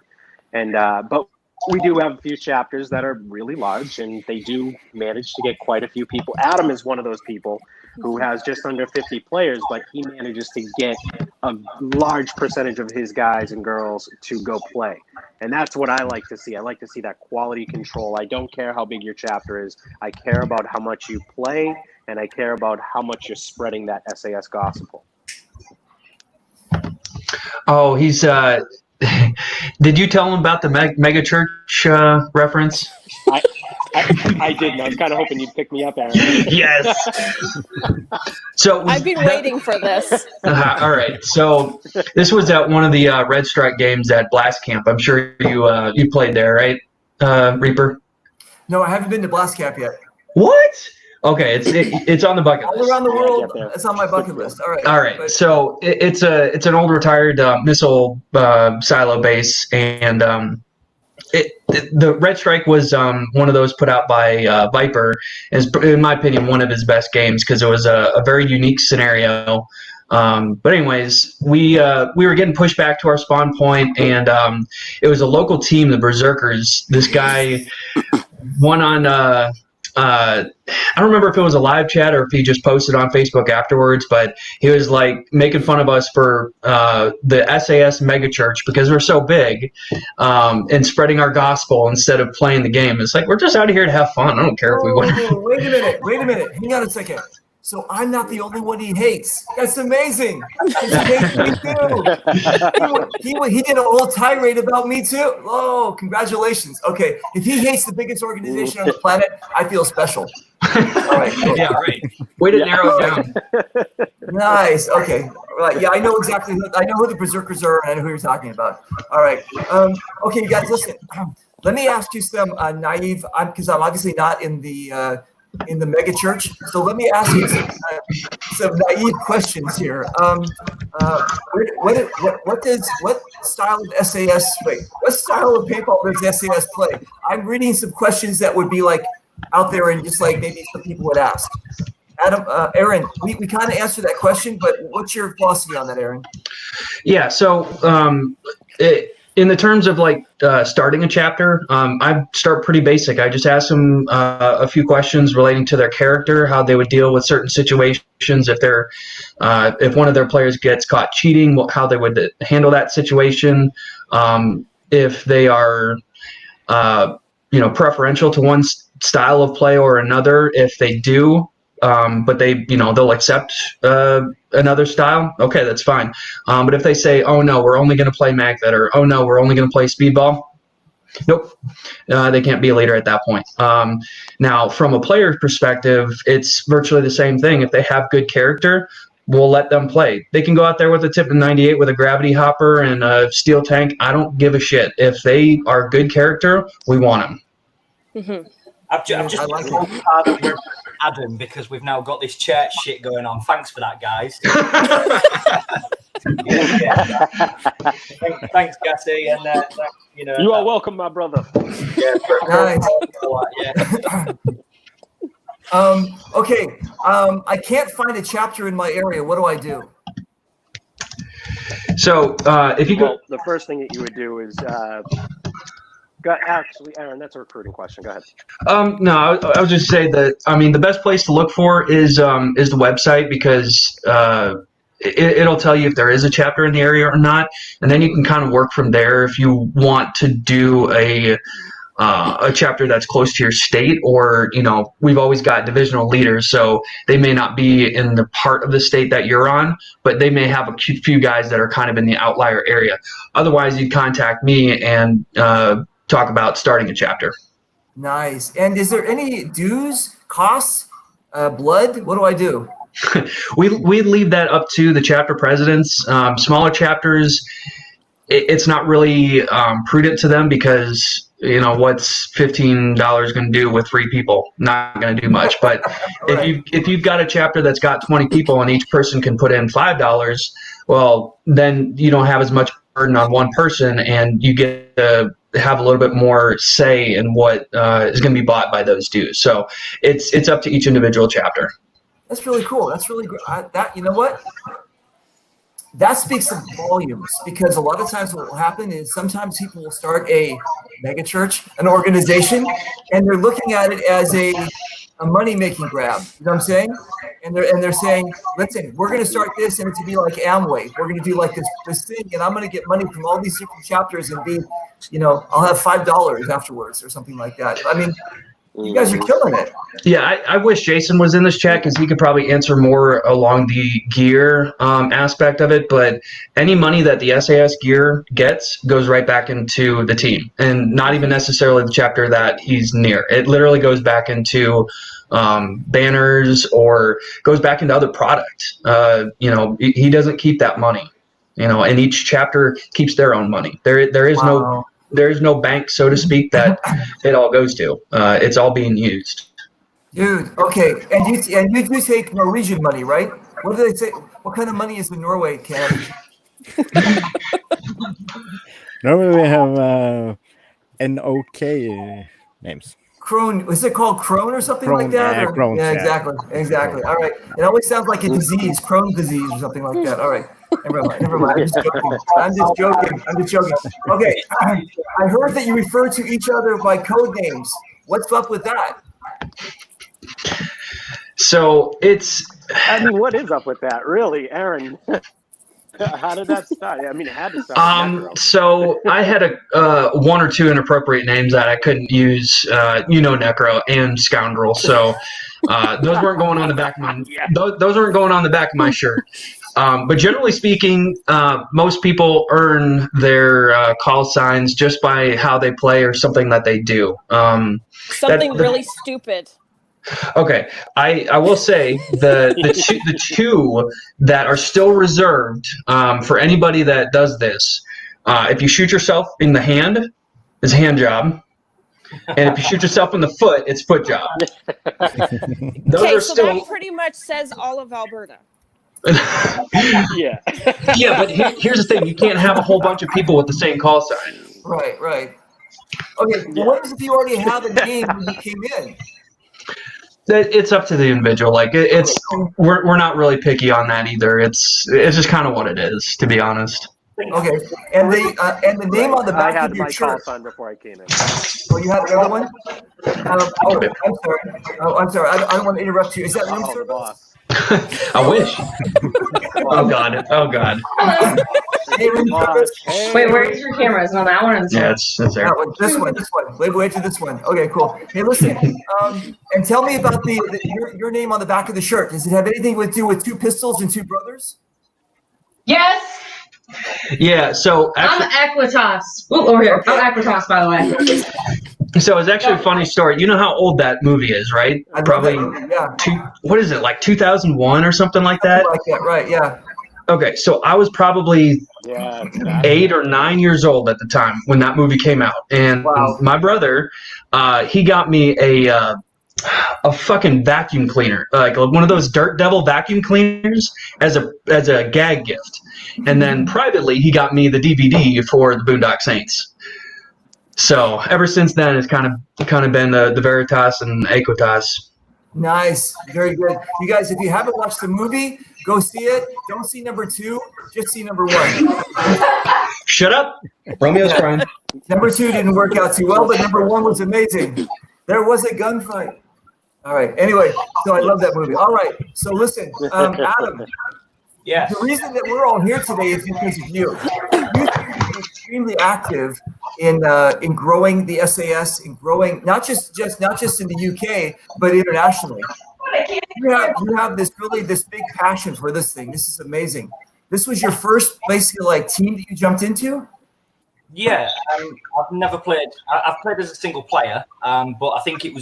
And but we do have a few chapters that are really large, and they do manage to get quite a few people. Adam is one of those people who has just under 50 players, but he manages to get a large percentage of his guys and girls to go play. And that's what I like to see. I like to see that quality control. I don't care how big your chapter is. I care about how much you play, and I care about how much you're spreading that SAS gospel. Oh, he's did you tell him about the mega church reference? I didn't. I was kind of hoping you'd pick me up, Aaron. Yes. So I've been waiting for this. All right. So this was at one of the Red Strike games at Blast Camp. I'm sure you played there, right, Reaper? No, I haven't been to Blast Camp yet. What? Okay, it's on the bucket list. All around the Yeah, world, get there. it's on my bucket list. All right. All right, But- so it's an old retired missile silo base, and the Red Strike was one of those put out by Viper. Is, in my opinion, one of his best games because it was a very unique scenario. But anyways, we were getting pushed back to our spawn point, and it was a local team, the Berserkers. This guy won on. I don't remember if it was a live chat or if he just posted on Facebook afterwards, but he was like making fun of us for the SAS megachurch because we're so big and spreading our gospel instead of playing the game. It's like, we're just out of here to have fun. I don't care if we win. Oh, wait a minute. Hang on a second. So I'm not the only one he hates. That's amazing. He hates me too. He did a whole tirade about me too. Oh, congratulations. Okay, if he hates the biggest organization on the planet, I feel special. All right. Cool. Yeah, right. Way to narrow it down. Nice. Okay. Right. Yeah, I know exactly. I know who the Berserkers are, and I know who you're talking about. All right. Okay, you guys, listen. Let me ask you some naive, because I'm obviously not in the mega church. So let me ask you some naive questions here. What style of SAS? Wait, what style of paintball does SAS play? I'm reading some questions that would be like out there and just like maybe some people would ask. Aaron, we kind of answered that question, but what's your philosophy on that, Aaron? Yeah, so in the terms of like starting a chapter, I start pretty basic. I just ask them a few questions relating to their character, how they would deal with certain situations if one of their players gets caught cheating, how they would handle that situation, if they are preferential to one style of play or another. If they do, but they'll accept another style, okay, that's fine. But if they say, oh no, we're only going to play MagVet, or oh no, we're only going to play Speedball, nope, they can't be a leader at that point. Now, from a player's perspective, it's virtually the same thing. If they have good character, we'll let them play. They can go out there with a Tip 98 with a gravity hopper and a steel tank. I don't give a shit. If they are good character, we want them. Mm-hmm. I've just like Adam, because we've now got this church shit going on. Thanks for that, guys. Thanks, Gassy, and you are welcome, my brother. Nice. Yeah. Okay. I can't find a chapter in my area. What do I do? So if you go, the first thing that you would do is actually, Aaron, that's a recruiting question. Go ahead. no, I was just say that. I mean, the best place to look for is the website, because it'll tell you if there is a chapter in the area or not, and then you can kind of work from there. If you want to do a chapter that's close to your state, or we've always got divisional leaders, so they may not be in the part of the state that you're on, but they may have a few guys that are kind of in the outlier area. Otherwise, you'd contact me and talk about starting a chapter. Nice. And is there any dues, costs, blood? What do I do? we leave that up to the chapter presidents. Smaller chapters, it's not really prudent to them, because what's $15 going to do with 3 people? Not going to do much. But Right. if you've got a chapter that's got 20 people and each person can put in $5, well, then you don't have as much burden on one person, and you get to have a little bit more say in what is going to be bought by those dues. So it's up to each individual chapter. That's really cool. That's really good. You know what? That speaks some volumes, because a lot of times what will happen is sometimes people will start a mega church, an organization, and they're looking at it as a money-making grab. You know what I'm saying? And they're saying, listen, we're going to start this, and it's going to be like Amway. We're going to do like this thing, and I'm going to get money from all these different chapters, and I'll have $5 afterwards or something like that. I mean, you guys are killing it. Yeah, I wish Jason was in this chat, because he could probably answer more along the gear aspect of it. But any money that the SAS gear gets goes right back into the team, and not even necessarily the chapter that he's near. It literally goes back into banners, or goes back into other products. He doesn't keep that money, and each chapter keeps their own money. There is Wow. There's no bank, so to speak, that it all goes to. It's all being used. Dude, okay. And you do take Norwegian money, right? What do they say? What kind of money is in Norway, Ken? Normally we have NOK names. Krone, is it called Krone or something like Krone, that? yeah, Or- Crohn's, yeah, yeah. exactly. All right. It always sounds like a disease, Crohn's disease or something like that. All right. Never mind. I'm just joking. Okay. I heard that you refer to each other by code names. What's up with that? So What is up with that, really, Aaron? How did that start? I mean, it had to start. with Necro. So I had one or two inappropriate names that I couldn't use. Necro and Scoundrel. So those weren't going on the back of my. Yeah. Those weren't going on the back of my shirt. But generally speaking, most people earn their call signs just by how they play or something that they do. Something really stupid. Okay, I will say the two that are still reserved for anybody that does this. If you shoot yourself in the hand, it's a hand job, and if you shoot yourself in the foot, it's foot job. Those Okay, are so still. that pretty much says all of Alberta. Yeah. Yeah, but here's the thing: you can't have a whole bunch of people with the same call sign. Right. Okay. Well, what if you already have a name when you came in? It's up to the individual. Like we're not really picky on that either. It's just kind of what it is, to be honest. Okay, and the name on the I back had of your my call shirt. sign before I came in. Oh, you had another one? I'm sorry. I'm sorry. I don't want to interrupt you. Is that room Oh, the service? boss. I wish. Oh God. Oh God. Hey, room service. Hey. Wait, where's your cameras? On that one or this Yeah, one? it's there. That one, this one. Wait to this one. Okay, cool. Hey, listen, and tell me about your name on the back of the shirt. Does it have anything to do with two pistols and two brothers? Yes, Yeah. So I'm actually, Equitas. Ooh, over here. Okay. I'm Equitas, by the way. so it's actually a funny story. You know how old that movie is, right? I love Probably that movie, yeah. what is it, like 2001 or something like that? Like that, right? Yeah. Okay, so I was probably Yeah, it's bad. 8 or 9 years old at the time when that movie came out, and Wow. my brother, he got me a fucking vacuum cleaner, like one of those Dirt Devil vacuum cleaners, as a gag gift, and then privately he got me the DVD for the Boondock Saints. So ever since then, it's kind of been the Veritas and Equitas. Nice, very good. You guys, if you haven't watched the movie, go see it. Don't see number 2, just see number 1. Shut up, Romeo's crying. Number 2 didn't work out too well, but number 1 was amazing. There was a gunfight. All right. Anyway, so I love that movie. All right. So listen, Adam. Yes. The reason that we're all here today is because of you. You've been extremely active in growing the SAS and growing not just in the UK but internationally. You have this big passion for this thing. This is amazing. This was your first basically like team that you jumped into? Yeah, I've never played. I've played as a single player, but I think it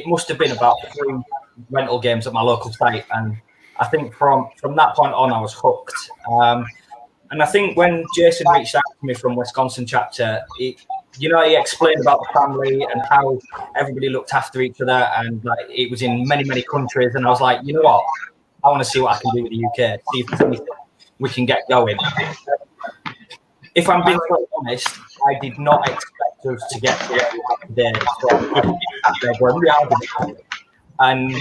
must have been about 3 rental games at my local site, and I think from that point on, I was hooked. And I think when Jason reached out to me from Wisconsin chapter, he explained about the family and how everybody looked after each other, and like it was in many, many countries. And I was like, you know what? I want to see what I can do with the UK, see if there's anything we can get going. If I'm being quite honest, I did not expect us to get to where we are today. So we're reality. And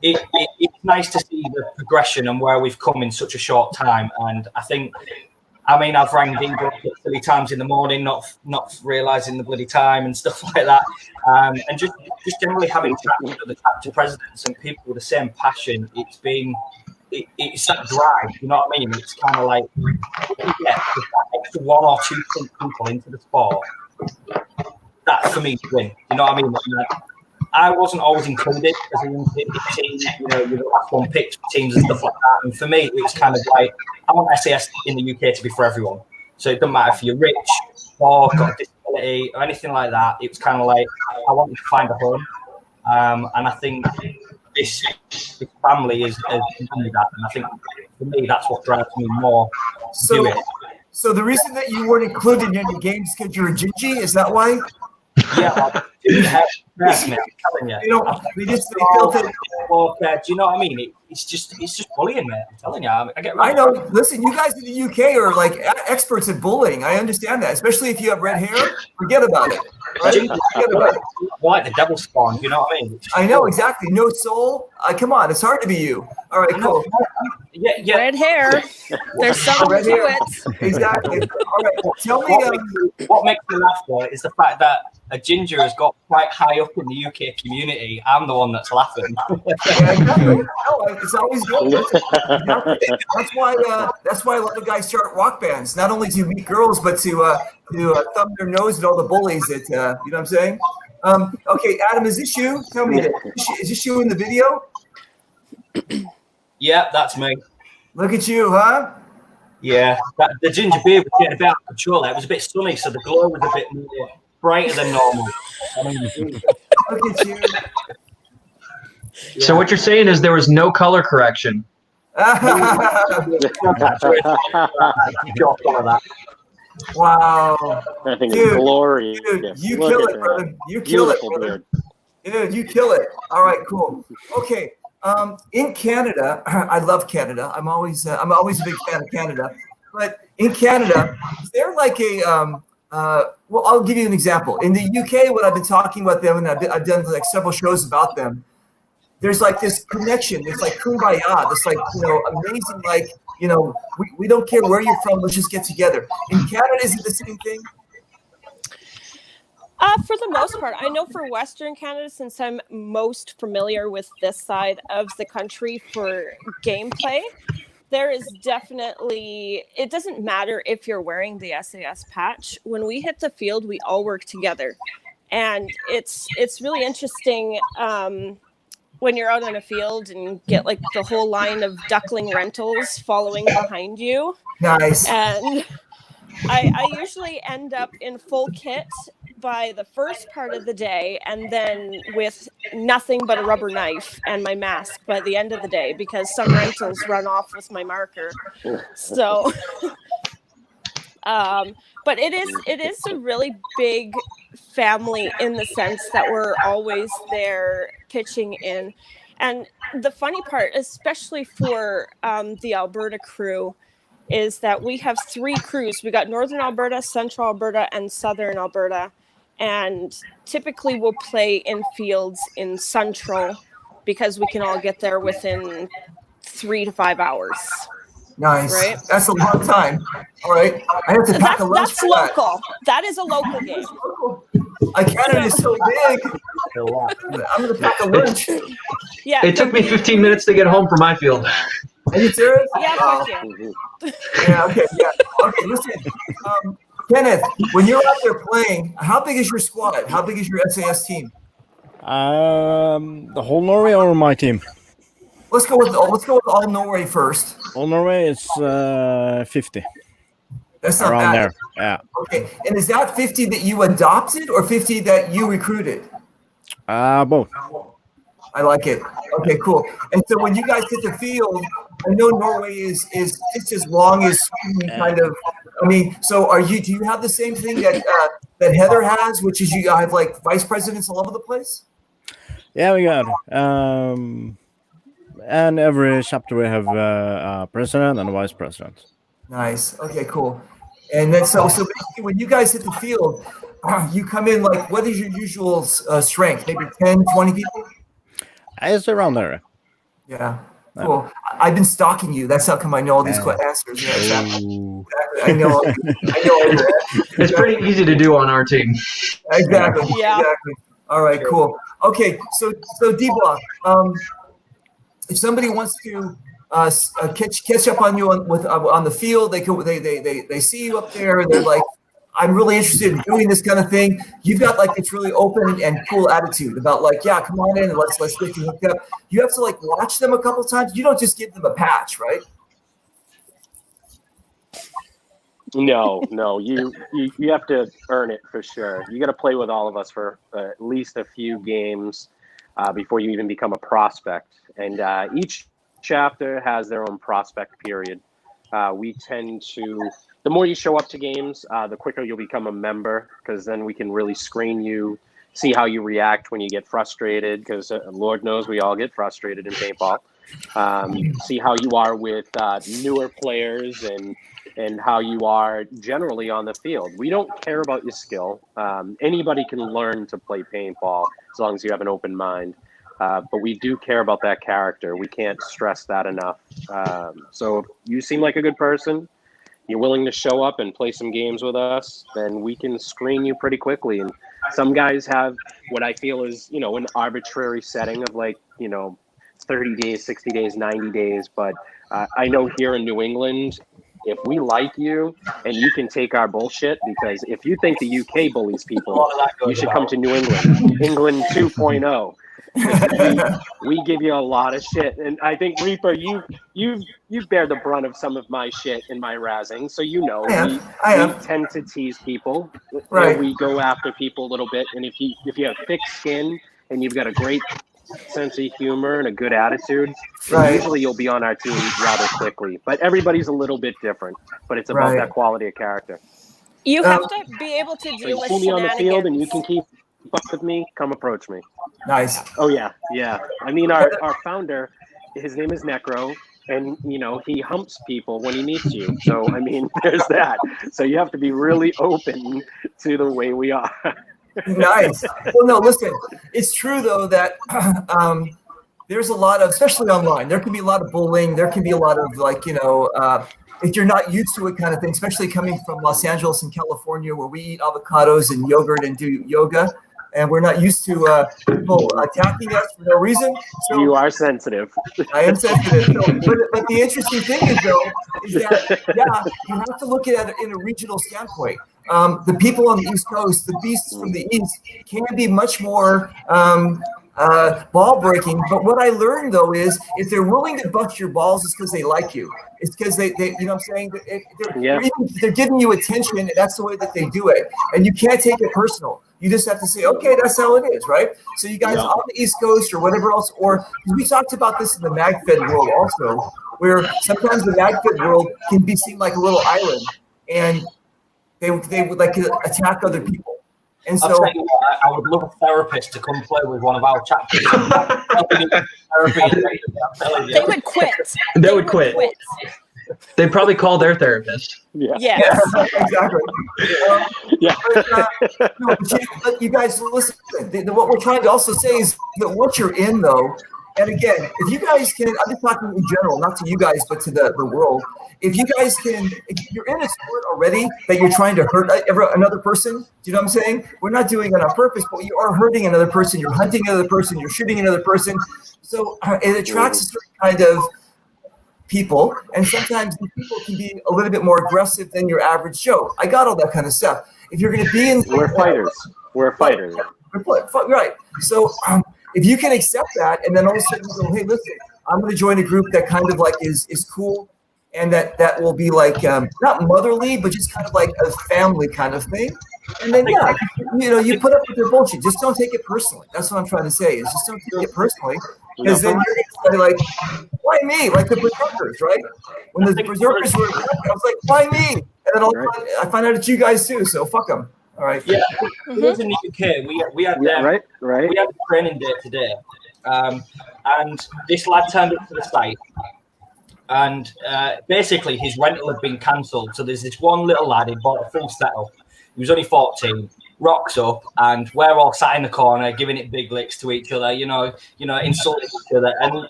it's nice to see the progression and where we've come in such a short time. And I've rang Debo at silly times in the morning, not realising the bloody time and stuff like that. And just generally having chats with the chapter presidents and people with the same passion. It's that drive, you know what I mean? It's kind of like if you get that extra 1 or 2 people into the sport, that's for me to win. You know what I mean? I wasn't always included as a young kid in teams, you're the last one picked for teams and stuff like that. And for me, it was kind of like, I want SAS in the UK to be for everyone. So it doesn't matter if you're rich or got a disability or anything like that. It was kind of like, I want you to find a home. And I think this family is that. And I think for me, that's what drives me more to do it. So the reason that you weren't included in any games because you're a Gingy, is that why? Yeah, I'm telling you. We just felt it. Do you know what I mean? It's just bullying, man. I'm telling you. I know. Listen, you guys in the UK are like experts at bullying. I understand that, especially if you have red hair. Forget about it. Right? Forget about it. Like the devil spawn. You know what I mean? I know exactly. No soul. Come on, it's hard to be you. All right, cool. Yeah. Red hair. There's something Red to hair. it. Exactly. All right. Tell me. What makes me laugh though is the fact that a ginger has got quite high up in the UK community. I'm the one that's laughing. Yeah, exactly. No, it's always good. That's why a lot of guys start rock bands, not only to meet girls, but to thumb their nose at all the bullies that you know what I'm saying. Okay, Adam, is this you? Tell me, is this you in the video? Yeah, that's me. Look at you, huh? Yeah, the ginger beer was getting a bit out of control. It was a bit sunny, so the glow was a bit more brighter than normal. Look at you. So what you're saying is there was no color correction. Wow. I think it's glorious. Dude, you kill it, brother. You kill it, brother. Dude, you kill it. All right, cool. Okay. In Canada, I love Canada. I'm always a big fan of Canada. But in Canada, is there like a well, I'll give you an example. In the UK, what I've been talking about them, and I've done like several shows about them. there's like this connection. It's like kumbaya. This like, amazing, like, we don't care where you're from. Let's just get together. In Canada, is it the same thing? For the most part, I know for Western Canada, since I'm most familiar with this side of the country for gameplay, there is definitely, it doesn't matter if you're wearing the SAS patch. When we hit the field, we all work together. And it's really interesting when you're out on a field and get like the whole line of duckling rentals following behind you. Nice. And I usually end up in full kit by the first part of the day, and then with nothing but a rubber knife and my mask by the end of the day, because some rentals run off with my marker. So but it is a really big family in the sense that we're always there pitching in. And the funny part, especially for the Alberta crew, is that we have 3 crews. We got Northern Alberta, Central Alberta, and Southern Alberta. And typically we'll play in fields in Central because we can all get there within 3 to 5 hours. Nice. Right? That's a long time. All right. I have to pack a lunch That's for local. That is a local game. Canada is so big. I'm going to pack a lunch. Yeah. It took me 15 minutes to get home from my field. Are you serious? Yeah, fuck you. Yeah, okay, yeah. Okay, listen. Kenneth, when you're out there playing, how big is your squad? How big is your SAS team? The whole Norway or my team? Let's go with all Norway first. All Norway is 50. That's not around bad. there. Yeah. Okay, and is that 50 that you adopted or 50 that you recruited? Both. I like it. Okay, cool. And so when you guys hit the field, I know Norway is just as long as Sweden, kind of. I mean, so do you have the same thing that Heather has, which is you have like vice presidents all over the place? Yeah, we got it. And every chapter we have a president and a vice president. Nice. Okay, cool. And then so basically when you guys hit the field, you come in like, what is your usual strength? Maybe 10, 20 people? It's around there. Yeah. Cool. I've been stalking you. That's how come I know all these answers. Yeah, exactly. I know. It's pretty easy to do on our team. Exactly. Yeah. Exactly. All right. Cool. Okay. So D-Block, if somebody wants to catch up on you on the field, they see you up there and they're like, I'm really interested in doing this kind of thing. You've got like this really open and cool attitude about like, yeah, come on in and let's get you hooked up. You have to like watch them a couple times. You don't just give them a patch, right? No, you have to earn it for sure. You got to play with all of us for at least a few games before you even become a prospect. And each chapter has their own prospect period. We tend to, the more you show up to games, the quicker you'll become a member, because then we can really screen you, see how you react when you get frustrated, because Lord knows we all get frustrated in paintball. See how you are with newer players and how you are generally on the field. We don't care about your skill. Anybody can learn to play paintball as long as you have an open mind. But we do care about that character. We can't stress that enough. So if you seem like a good person, you're willing to show up and play some games with us, then we can screen you pretty quickly. And some guys have what I feel is, an arbitrary setting of like, 30 days, 60 days, 90 days. But I know here in New England, if we like you and you can take our bullshit, because if you think the UK bullies people, you should come to New England, England 2.0. We give you a lot of shit, and I think Reaper, you bear the brunt of some of my shit in my razzing, so we tend to tease people. Right. We go after people a little bit, and if you have thick skin and you've got a great sense of humor and a good attitude, usually you'll be on our team rather quickly. But everybody's a little bit different, but it's about that quality of character. You have to be able to deal with see me on the field and you can shenanigans. keep up with me, come approach me. Nice. Oh yeah. I mean, our founder, his name is Necro, and he humps people when he meets you. So I mean, there's that. So you have to be really open to the way we are. Nice. Well, no, listen, it's true though that there's a lot of, especially online, there can be a lot of bullying. There can be a lot of like, if you're not used to it kind of thing, especially coming from Los Angeles and California, where we eat avocados and yogurt and do yoga, and we're not used to people attacking us for no reason. So You are sensitive. I am sensitive. So, but the interesting thing is, though, is that, yeah, you have to look at it in a regional standpoint. The people on the East Coast, the beasts from the East, can be much more ball breaking. But what I learned, though, is if they're willing to bust your balls, it's because they like you. It's because they you know what I'm saying? They're giving you attention, and that's the way that they do it. And you can't take it personal. You just have to say, okay, that's how it is, right? So you guys on the East Coast or whatever else, or we talked about this in the MagFed world also, where sometimes the MagFed world can be seen like a little island, and they would like to attack other people. And so I would love a therapist to come play with one of our chapters. They would quit. They would quit. They'd probably call their therapist. Yeah. Yes. Exactly. But you guys listen. What we're trying to also say is that once you're in, though, and again, if you guys can, I'm just talking in general, not to you guys, but to the world. If you guys can, if you're in a sport already that you're trying to hurt another person, do you know what I'm saying? We're not doing it on purpose, but you are hurting another person. You're hunting another person. You're shooting another person. So it attracts a certain kind of people, and sometimes these people can be a little bit more aggressive than your average Joe. I got all that kind of stuff. If you're going to be in, We're fighters. We're fighters. Right. So if you can accept that, and then all of a sudden you go, hey, listen, I'm going to join a group that kind of like is cool, and that will be like not motherly, but just kind of like a family kind of thing. And then you put up with their bullshit. Just don't take it personally. That's what I'm trying to say. Is just don't take it personally, because then you're gonna say like, why me? Like the Berserkers, right? When the Berserkers were, I was like, why me? And then I find out it's you guys too. So fuck them. All right. Yeah. It was in the UK. We had right. We had a training day today, and this lad turned up to the site. And basically, his rental had been cancelled. So there's this one little lad who bought a full setup. He was only 14. Rocks up, and we're all sat in the corner, giving it big licks to each other. Insulting each other. And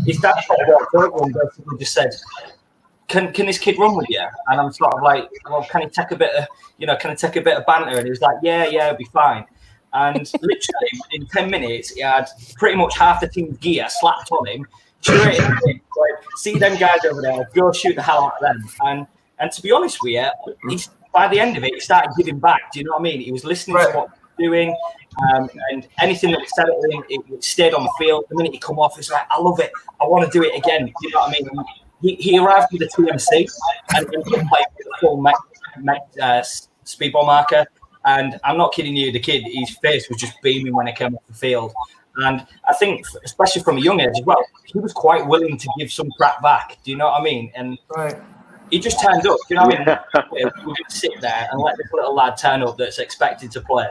his dad walked over and basically just said, "Can this kid run with you?" And I'm sort of like, "Well, can he take a bit of banter?" And he was like, "Yeah, it'll be fine." And literally in 10 minutes, he had pretty much half the team's gear slapped on him. Straight in, like, see them guys over there, go shoot the hell out of them. And to be honest with you, by the end of it, he started giving back. Do you know what I mean? He was listening to what we were doing, and anything that was said at him, it stayed on the field. The minute he come off, it's like, I love it. I want to do it again. Do you know what I mean? He arrived with a TMC and he played with a full speedball marker. And I'm not kidding you, the kid, his face was just beaming when he came off the field. And I think, especially from a young age as well, he was quite willing to give some crap back. Do you know what I mean? And he just turned up. Do you know what I mean? We're going to sit there and let this little lad turn up that's expected to play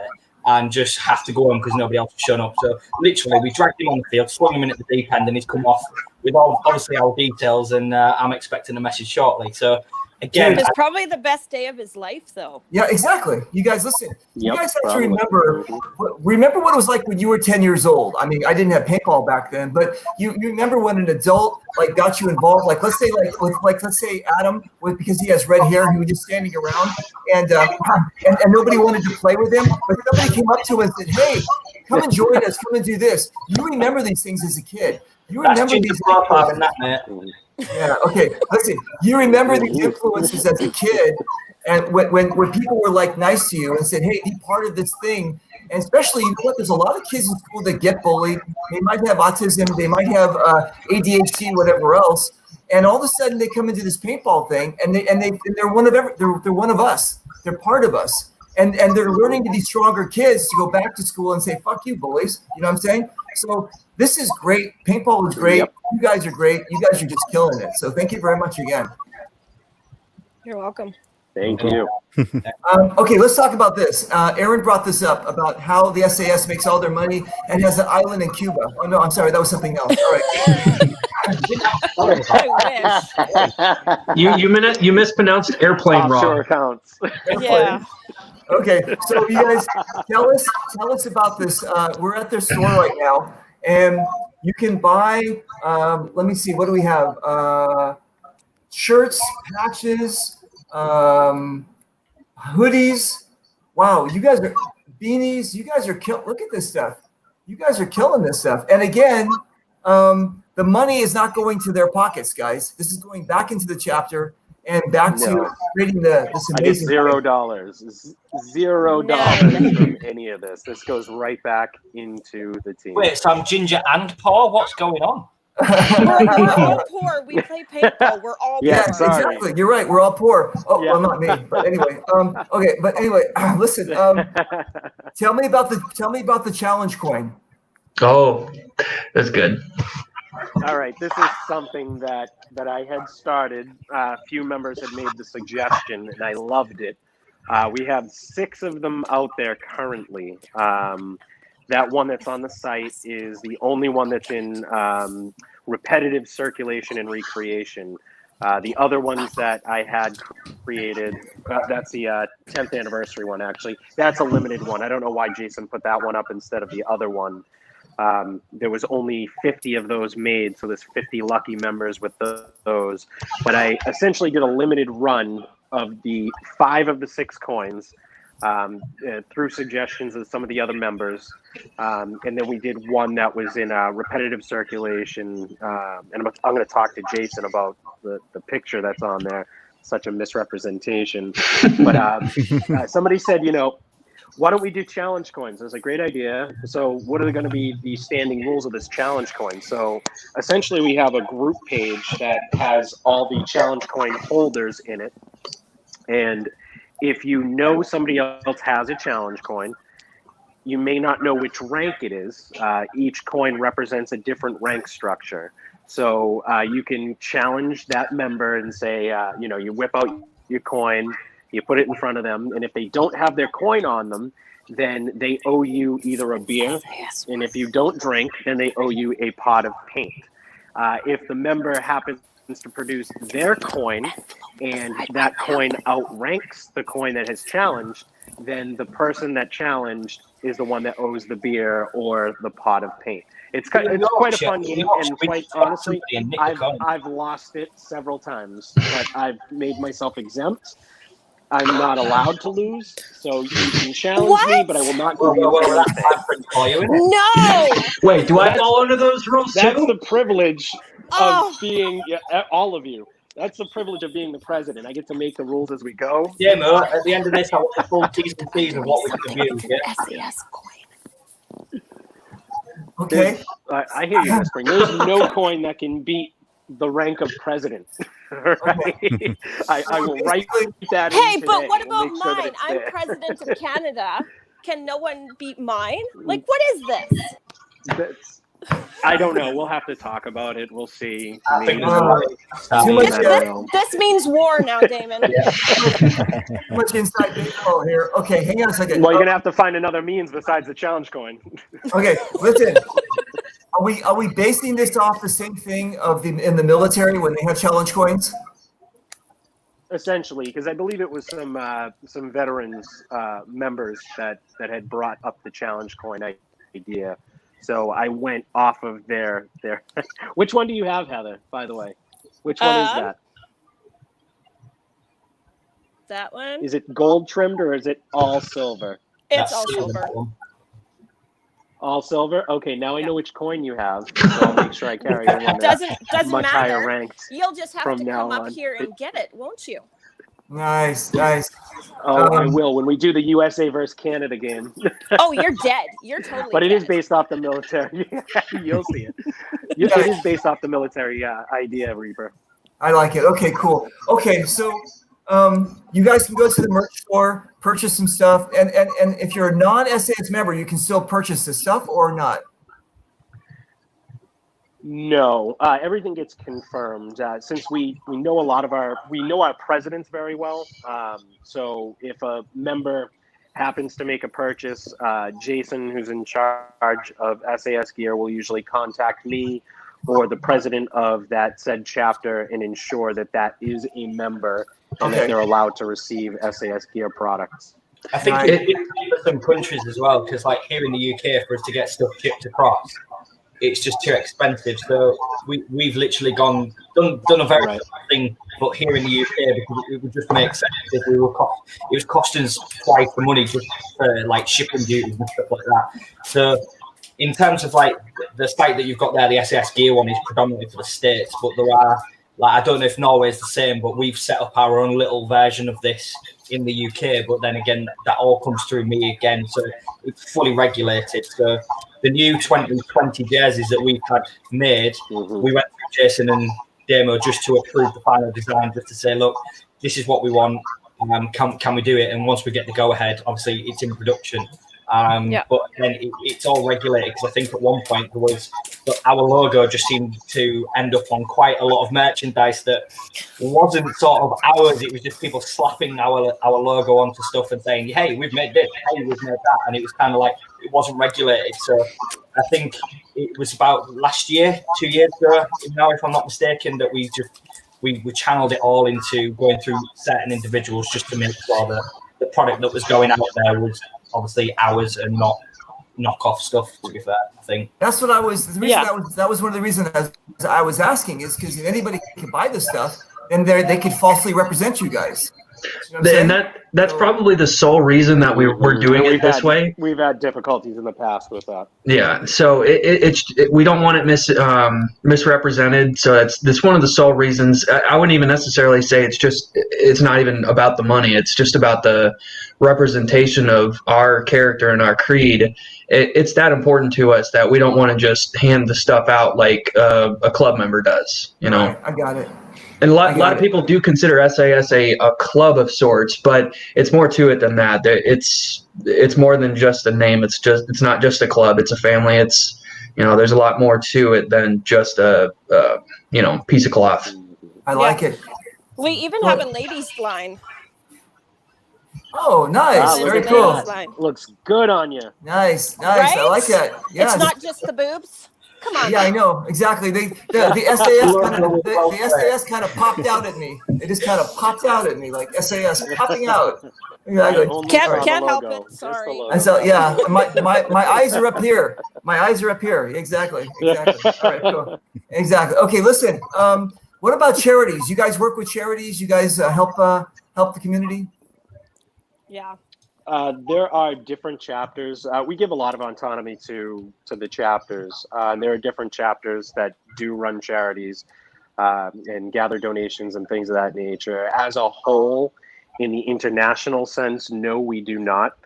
and just have to go home because nobody else has shown up. So literally, we dragged him on the field, swung him in at the deep end, and he's come off with obviously our details. And I'm expecting a message shortly. So again, it's probably the best day of his life, though. Yeah, exactly. You guys, listen. You guys have to remember what it was like when you were 10 years old. I mean, I didn't have paintball back then, but you remember when an adult like got you involved. Like let's say Adam, because he has red hair, he was just standing around, and nobody wanted to play with him. But somebody came up to him and said, "Hey, come and join us. Come and do this." You remember these things as a kid. You remember these. Yeah. Okay. Listen, you remember these influences as a kid, and when people were like nice to you and said, "Hey, be part of this thing," and especially, you know what? There's a lot of kids in school that get bullied. They might have autism. They might have ADHD, whatever else. And all of a sudden, they come into this paintball thing, and they're one of us. They're part of us, and they're learning to be stronger kids to go back to school and say, "Fuck you, bullies." You know what I'm saying? So this is great. Paintball is great. Yep. You guys are great. You guys are just killing it. So thank you very much again. You're welcome. Thank you. Okay, let's talk about this. Aaron brought this up about how the SAS makes all their money and has an island in Cuba. Oh, no, I'm sorry. That was something else. All right. I wish. You mispronounced airplane Offshore wrong. accounts. Yeah. Okay, so you guys tell us about this. We're at their store right now, and You can buy, let me see, what do we have? Shirts, patches, hoodies. Wow, you guys are beanies. You guys are look at this stuff. You guys are killing this stuff. And again, the money is not going to their pockets, guys. This is going back into the chapter and back to creating this amazing. I get $0. $0 from any of this. This goes right back into the team. Wait, so I'm ginger and poor? What's going on? We're all poor. We play paintball. We're all Yeah, poor. exactly. You're right. We're all poor. Oh, Yeah. well, not me. But anyway, okay. But anyway, listen. Tell me about the challenge coin. Oh, that's good. All right, this is something that I had started. A few members had made the suggestion, and I loved it. We have 6 of them out there currently. That one that's on the site is the only one that's in repetitive circulation and recreation. The other ones that I had created, that's the 10th anniversary one, actually. That's a limited one. I don't know why Jason put that one up instead of the other one. There was only 50 of those made, so there's 50 lucky members with those. But I essentially did a limited run of the 5 of the 6 coins through suggestions of some of the other members. And then we did one that was in repetitive circulation. And I'm going to talk to Jason about the picture that's on there. Such a misrepresentation. But somebody said, why don't we do challenge coins? It was a great idea. So what are going to be the standing rules of this challenge coin? So essentially we have a group page that has all the challenge coin holders in it. And if you know somebody else has a challenge coin, you may not know which rank it is. Each coin represents a different rank structure. So you can challenge that member and say, you whip out your coin, you put it in front of them, and if they don't have their coin on them, then they owe you either a beer, and if you don't drink, then they owe you a pot of paint. If the member happens to produce their coin, and that coin outranks the coin that has challenged, then the person that challenged is the one that owes the beer or the pot of paint. It's quite a fun game, and quite honestly, I've lost it several times, but I've made myself exempt. I'm not allowed to lose, so you can challenge me, but I will not give you anything. No! Wait, do I fall under those rules That's too? the privilege of being all of you. That's the privilege of being the president. I get to make the rules as we go. Yeah, Mo, at the end of this, I want the full T's and C's of what we can do. Yeah? SAS coin. Okay. I hear you whispering. There's no coin that can beat the rank of president. Right? I will write that in Hey, today. but what We'll about make sure that mine? it's I'm there. president of Canada. Can no one beat mine? Like, what is this? I don't know. We'll have to talk about it. We'll see. I think Too much, This means war now, Damon. too much inside baseball here. Okay, hang on a second. Well, you're gonna have to find another means besides the challenge coin. Okay, listen. Are we basing this off the same thing in the military when they have challenge coins? Essentially, because I believe it was some veterans members that had brought up the challenge coin idea. So I went off of their. Which one do you have, Heather? By the way, which one is that? That one? Is it gold trimmed or is it all silver? It's all silver. All silver. Okay, now I know which coin you have. So I'll make sure I carry the one that's Doesn't much matter. higher ranked. You'll just have from to now come up on. here and get it, won't you? Nice. Oh, I will when we do the USA versus Canada game. Oh, you're dead. You're totally But it dead. is based off the military. You'll see it. It is based off the military idea, Reaper. I like it. Okay, cool. Okay, so you guys can go to the merch store, purchase some stuff, and if you're a non-SAS member, you can still purchase this stuff or not. No, everything gets confirmed since we know our presidents very well. So if a member happens to make a purchase, Jason, who's in charge of SAS gear, will usually contact me or the president of that said chapter and ensure that is a member and that they're allowed to receive SAS gear products. I think it's for some countries as well, because like here in the UK, for us to get stuff shipped across, it's just too expensive. So we've literally done a very Right. similar thing, but here in the UK, because it would just make sense if it was costing us twice the money just for like shipping duties and stuff like that. So in terms of like the site that you've got there, the SAS Gear one is predominantly for the States, but there are, like, I don't know if Norway is the same, but we've set up our own little version of this in the UK. But then again, that all comes through me again, so it's fully regulated. So the new 2020 jerseys that we've had made, we went through Jason and Damo just to approve the final design, just to say, look, this is what we want. Can we do it? And once we get the go ahead, obviously it's in production. But then it's all regulated, because I think at one point there was our logo just seemed to end up on quite a lot of merchandise that wasn't sort of ours. It was just people slapping our logo onto stuff and saying, hey, we've made this, hey, we've made that. And it was kind of like, it wasn't regulated. So I think it was about last year, 2 years ago now, if I'm not mistaken, that we channeled it all into going through certain individuals just to make sure that the product that was going out there was obviously ours and not knockoff stuff, to be fair. I think that's what I was. The reason that was one of the reasons I was asking is because if anybody can buy this stuff, then they could falsely represent you guys. You know And that's probably the sole reason that we're doing it this way. We've had difficulties in the past with that. Yeah, so we don't want it misrepresented. So that's one of the sole reasons. I wouldn't even necessarily say it's not even about the money. It's just about the representation of our character and our creed. It's that important to us that we don't want to just hand the stuff out like a club member does. You know, right, I got it. And a lot of people do consider SAS a club of sorts, but it's more to it than that. It's more than just a name. It's not just a club. It's a family. It's, there's a lot more to it than just a piece of cloth. I like it. We even have a ladies line. Oh, nice. Very cool. Looks good on you. Nice. Right? I like that. Yeah. It's not just the boobs. Come on. Yeah, I know exactly. The SAS kind of popped out at me. It just kind of popped out at me, like SAS popping out. Exactly. Can't help it. Sorry. And so my eyes are up here. My eyes are up here. Exactly. All right, cool. Exactly. Okay, listen. What about charities? You guys work with charities? You guys help the community? Yeah. There are different chapters. We give a lot of autonomy to the chapters. And there are different chapters that do run charities and gather donations and things of that nature. As a whole, in the international sense, no, we do not.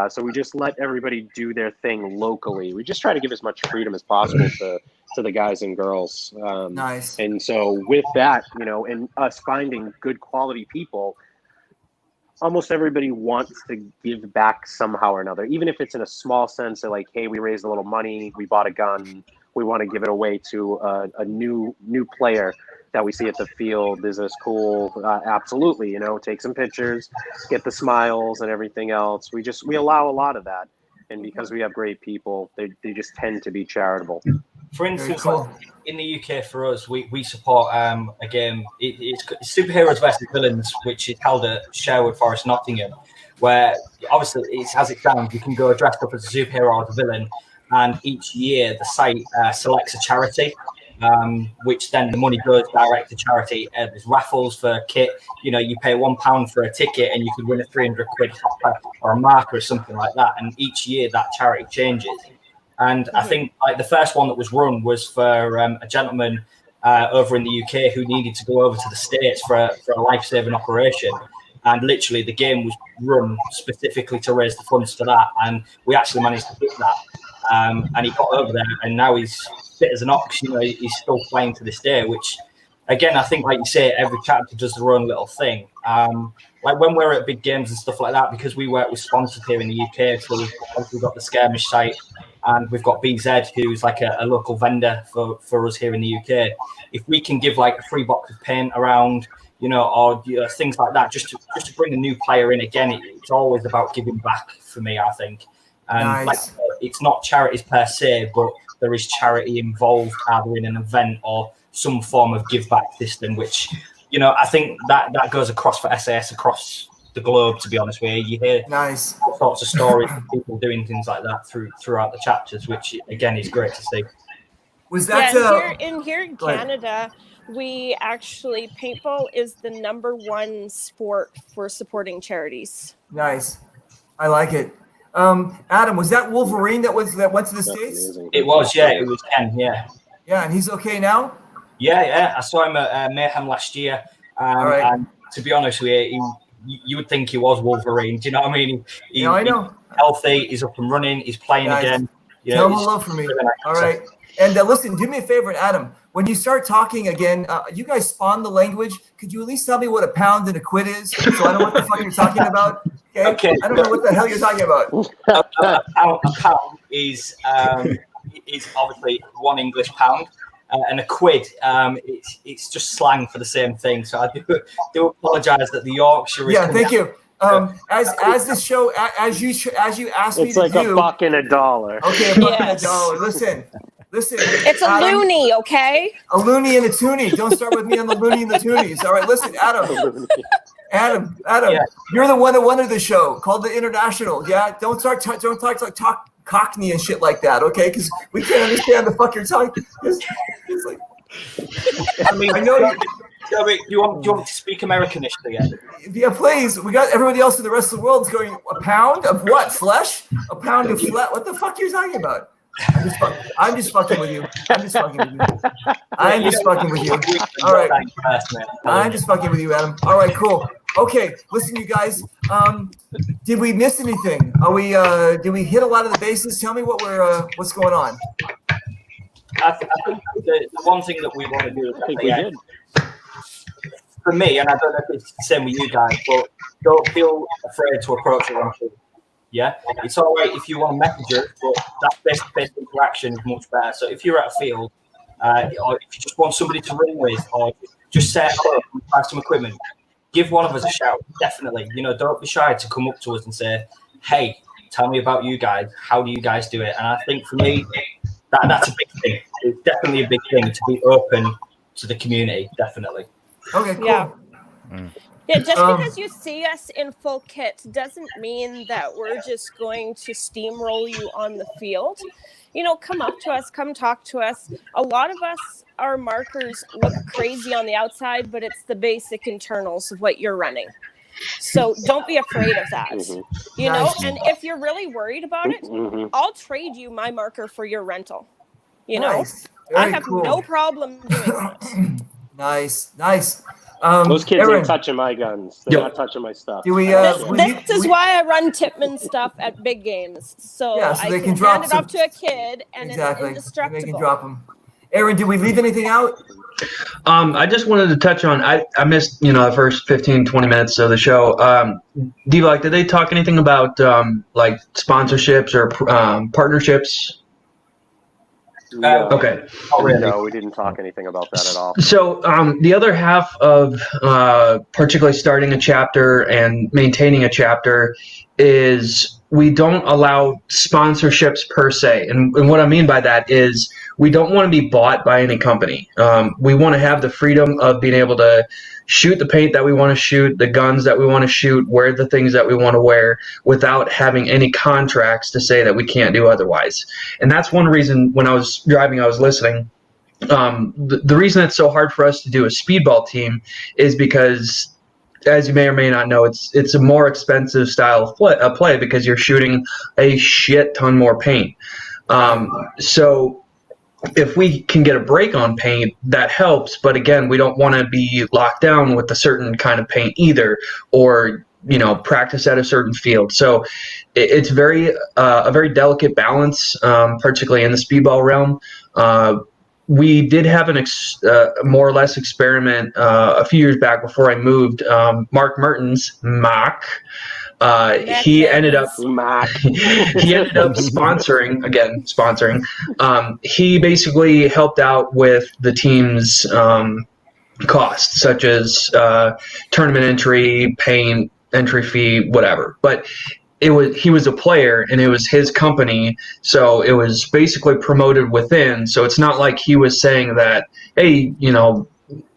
So we just let everybody do their thing locally. We just try to give as much freedom as possible to the guys and girls. Nice. And so with that, and us finding good quality people, almost everybody wants to give back somehow or another, even if it's in a small sense of like, hey, we raised a little money, we bought a gun, we want to give it away to a new player that we see at the field. Is this cool? Absolutely. Take some pictures, get the smiles and everything else. We allow a lot of that. And because we have great people, they just tend to be charitable. For instance, like in the UK for us, we support a game. It's Superheroes versus Villains, which is held at Sherwood Forest, Nottingham, where obviously it's as it sounds. You can go dressed up as a superhero or as a villain, and each year the site selects a charity, which then the money goes direct to charity. There's raffles for kit. You pay £1 for a ticket, and you could win a 300 quid hopper or a marker or something like that. And each year that charity changes. And I think like the first one that was run was for a gentleman over in the UK who needed to go over to the States for a life-saving operation. And literally the game was run specifically to raise the funds for that. And we actually managed to hit that. And he got over there, and now he's fit as an ox. He's still playing to this day, which, again, I think, like you say, every chapter does their own little thing. Like when we're at big games and stuff like that, because we work with sponsors here in the UK, so we've got the Skirmish site, and we've got BZ, who's like a local vendor for us here in the UK. If we can give like a free box of paint around, or things like that, just to bring a new player in again, it's always about giving back for me, I think. And nice. It's not charities per se, but there is charity involved either in an event or some form of give back system, which, I think that goes across for SAS across the globe, to be honest with you. You hear all sorts of stories of people doing things like that throughout the chapters, which again is great to see. Was that Yeah, and here in go ahead. Canada, we actually paintball is the #1 sport for supporting charities. Nice? I like it. Adam, was that Wolverine that went to the That's States? amazing. It was, yeah, it was Ken, yeah. Yeah, and he's okay now. Yeah. I saw him at Mayhem last year. All right. And to be honest with you, you would think he was Wolverine. Do you know what I mean? Yeah, I know. He's healthy. He's up and running. He's playing Nice. again. You Tell know, him it's hello for me. really nice. All right. And listen, do me a favor, Adam. When you start talking again, you guys spawn the language. Could you at least tell me what a pound and a quid is, so I know what the fuck you're talking about? Okay. I don't know what the hell you're talking about. A pound is obviously one English pound, and a quid. It's just slang for the same thing. So I do apologise that the Yorkshire is. Yeah, thank you. As this show, as you asked me It's to like do. a buck and a dollar. Okay, a buck and a Yes. dollar. Listen. It's a Adam, loony, okay? A loony and a toonie. Don't start with me on the loony and the toonies. All right, listen, Adam. Yeah. You're the one of the show called the International. Yeah, don't talk Cockney and shit like that, okay? Because we can't understand the fuck you're talking. It's like, I mean, I know you. Do you want to speak Americanish again? Yeah, please. We got everybody else in the rest of the world is going, a pound of what? Flesh? A pound of flesh? What the fuck are you talking about? I'm just fucking with you. I'm just fucking with you. All right. I'm just fucking with you, Adam. All right, cool. Okay, listen, you guys. Did we miss anything? Did we hit a lot of the bases? Tell me what's going on. I think the one thing that we want to do I think we did. for me, and I don't know if it's the same with you guys, but don't feel afraid to approach it on field. Yeah, it's all right if you want to message us, but that face-to-face interaction is much better. So if you're at a field, or if you just want somebody to ring with, or just say hello and try some equipment, give one of us a shout. Definitely, don't be shy to come up to us and say, "Hey, tell me about you guys. How do you guys do it?" And I think for me, that's a big thing. It's definitely a big thing to be open to the community. Definitely. Okay, cool. Yeah. Yeah, just because you see us in full kit doesn't mean that we're just going to steamroll you on the field. Come up to us, come talk to us. A lot of us, our markers look crazy on the outside, but it's the basic internals of what you're running. So don't be afraid of that. Mm-hmm. Nice. And if you're really worried about it, Mm-hmm. I'll trade you my marker for your rental. Nice. I Very have cool. no problem doing that. Nice. Those kids Aaron, ain't touching my guns. They're Yep. not touching my stuff. Do we? This is why I run Tipman stuff at big games, so Yeah, so I they can can drop hand it some- off to a kid and Exactly. it's They indestructible. can drop them. Aaron, did we leave anything out? I just wanted to touch on, I missed, the first 15, 20 minutes of the show. Did they talk anything about, like sponsorships or partnerships? No. Okay. Not really. No, we didn't talk anything about that at all. So the other half of particularly starting a chapter and maintaining a chapter is we don't allow sponsorships per se. And what I mean by that is we don't want to be bought by any company. We want to have the freedom of being able to shoot the paint that we want to shoot, the guns that we want to shoot, wear the things that we want to wear without having any contracts to say that we can't do otherwise. And that's one reason when I was driving, I was listening. The reason it's so hard for us to do a speedball team is because, as you may or may not know, it's a more expensive style of play because you're shooting a shit ton more paint. So if we can get a break on paint, that helps. But again, we don't want to be locked down with a certain kind of paint either, or practice at a certain field. So it's a very delicate balance, particularly in the speedball realm. We did have more or less experiment a few years back before I moved. Mark Mertens, he ended up sponsoring. He basically helped out with the team's costs, such as tournament entry, paint, entry fee, whatever. But he was a player and it was his company, so it was basically promoted within. So it's not like he was saying that, hey,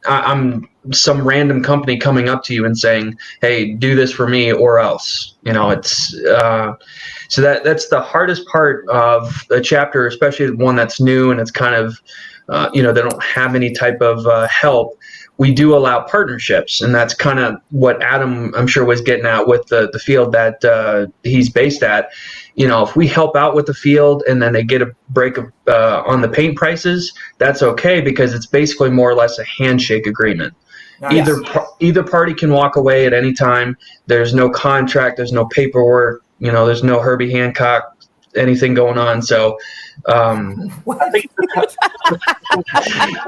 I'm some random company coming up to you and saying, "Hey, do this for me or else." It's so that's the hardest part of a chapter, especially one that's new and it's kind of they don't have any type of help. We do allow partnerships, and that's kind of what Adam, I'm sure, was getting at with the field that he's based at. If we help out with the field and then they get a break on the paint prices, that's okay, because it's basically more or less a handshake agreement. Nice. Either party can walk away at any time. There's no contract. There's no paperwork. There's no Herbie Hancock anything going on. So, I think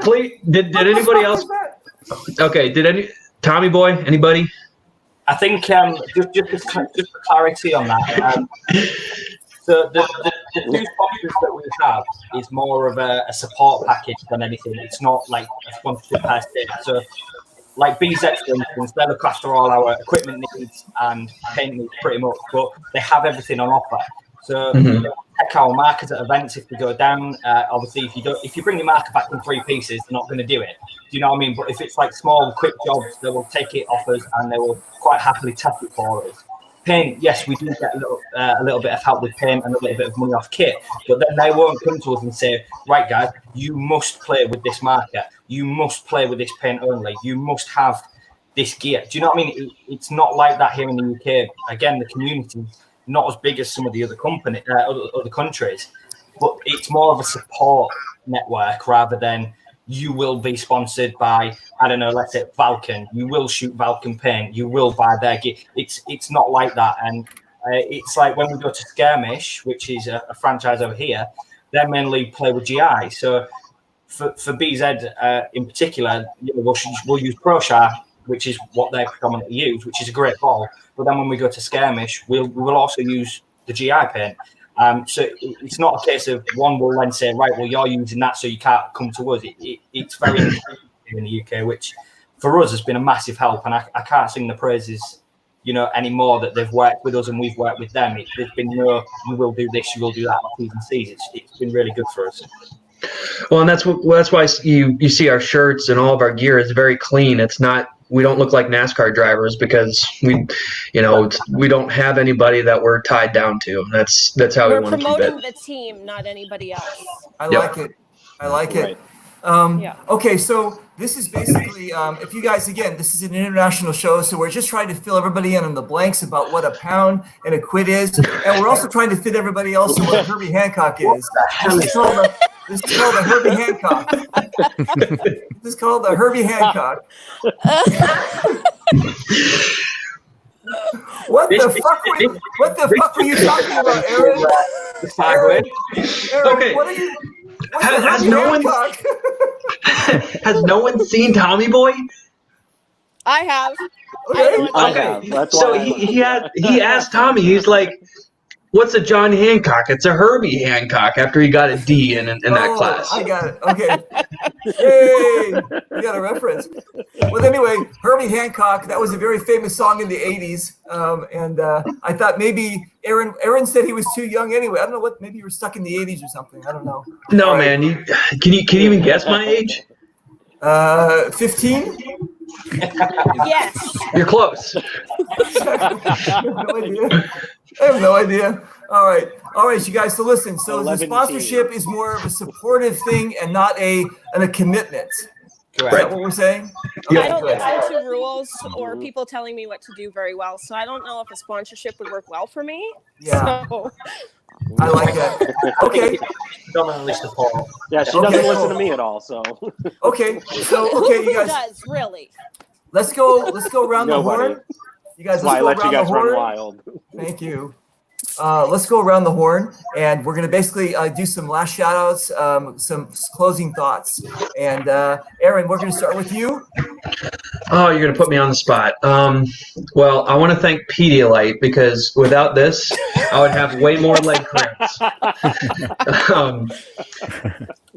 please, did anybody else? Okay, Tommy Boy? Anybody? I think just for clarity on that. So the two sponsors that we have is more of a support package than anything. It's not like a sponsorship per se. So, like BZ, for instance, they look after all our equipment needs and paint needs pretty much, but they have everything on offer. So check our markers at events if they go down. Obviously, if you bring your marker back in 3 pieces, they're not going to do it. Do you know what I mean? But if it's like small, quick jobs, they will take it off us and they will quite happily test it for us. Paint, yes, we do get a little bit of help with paint and a little bit of money off kit, but then they won't come to us and say, right, guys, you must play with this marker. You must play with this paint only. You must have this gear. Do you know what I mean? It's not like that here in the UK. Again, the community is not as big as some of the other countries, but it's more of a support network rather than you will be sponsored by, I don't know, let's say Vulcan. You will shoot Vulcan paint. You will buy their gear. It's not like that. And it's like when we go to Skirmish, which is a franchise over here, they mainly play with GI. So for BZ in particular, we'll use ProShar, which is what they predominantly use, which is a great ball. But then when we go to Skirmish, we'll also use the GI paint. So it's not a case of one will then say, right, well, you're using that, so you can't come to us. It's very interesting in the UK, which for us has been a massive help. And I can't sing the praises, anymore that they've worked with us and we've worked with them. There's been no, you will do this, you will do that, T's and C's. It's been really good for us. Well, and that's why you see our shirts and all of our gear is very clean. It's not. We don't look like NASCAR drivers because we don't have anybody that we're tied down to. That's how we want to keep it. We're promoting the team, not anybody else. I like it. Right. Okay, so this is basically, if you guys, again, this is an international show, so we're just trying to fill everybody in on the blanks about what a pound and a quid is, and we're also trying to fit everybody else in what a Herbie Hancock is. This is called the Herbie Hancock. This is called the Herbie Hancock. What the fuck were you talking about, Aaron? Aaron, Okay. what are you? Has no one seen Tommy Boy? I have. Okay. I have. That's So why he asked Tommy. He's like, "What's a John Hancock?" It's a Herbie Hancock after he got a D in that class. I got it. Okay. Hey, you got a reference. Well, anyway, Herbie Hancock, that was a very famous song in the 80s. And I thought maybe Aaron said he was too young anyway. I don't know what, maybe you were stuck in the 80s or something. I don't know. No, man. Can you even guess my age? 15? Yes. You're close. I have no idea. All right, you guys. So listen. So the 11 sponsorship is more of a supportive thing and not a commitment. Is that what we're saying? I Okay, don't good. listen to rules or people telling me what to do very well, so I don't know if a sponsorship would work well for me. Yeah, So, I like that. Okay, Predominantly support. Yeah, she Okay, doesn't cool. listen to me at all. So okay. So who you guys, does really? let's go around the Nobody. horn. You guys, that's why I let's let go you around guys the run horn. wild. Thank you. Let's go around the horn, and we're going to basically do some last shout-outs, some closing thoughts. And Aaron, we're going to start with you. Oh, you're going to put me on the spot. Well, I want to thank Pedialyte because without this, I would have way more leg cramps.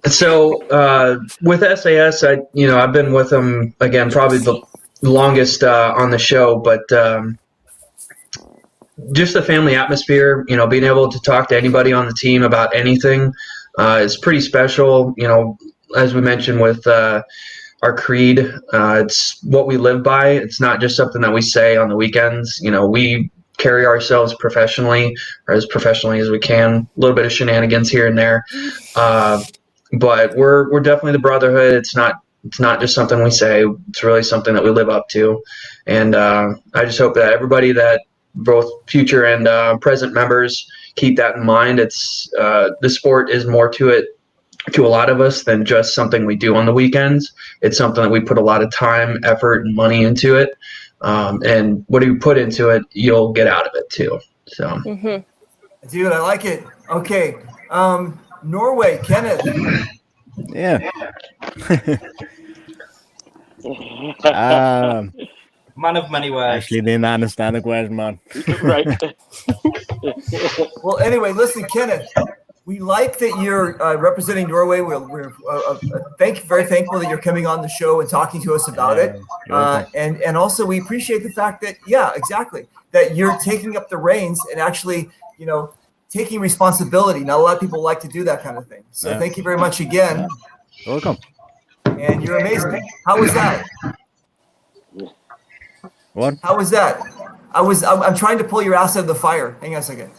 So with SAS, I've been with them again probably the longest on the show, but just the family atmosphere, being able to talk to anybody on the team about anything is pretty special. As we mentioned with our creed. It's what we live by. It's not just something that we say on the weekends. We carry ourselves professionally, or as professionally as we can. A little bit of shenanigans here and there, but we're definitely the brotherhood. It's not just something we say. It's really something that we live up to. And I just hope that everybody, that both future and present members, keep that in mind. It's the sport is more to it to a lot of us than just something we do on the weekends. It's something that we put a lot of time, effort, and money into it. And what you put into it, you'll get out of it too. So, Dude, I like it. Okay. Norway, Kenneth. Yeah. Man of many words. Actually didn't understand the question, man. Right. Well, anyway, listen, Kenneth, we like that you're representing Norway. We're very thankful that you're coming on the show and talking to us about it. And also we appreciate the fact that, yeah, exactly, that you're taking up the reins and actually, taking responsibility. Not a lot of people like to do that kind of thing. So thank you very much again. Welcome. And you're amazing. How was that? What? How was that? I'm trying to pull your ass out of the fire. Hang on a second.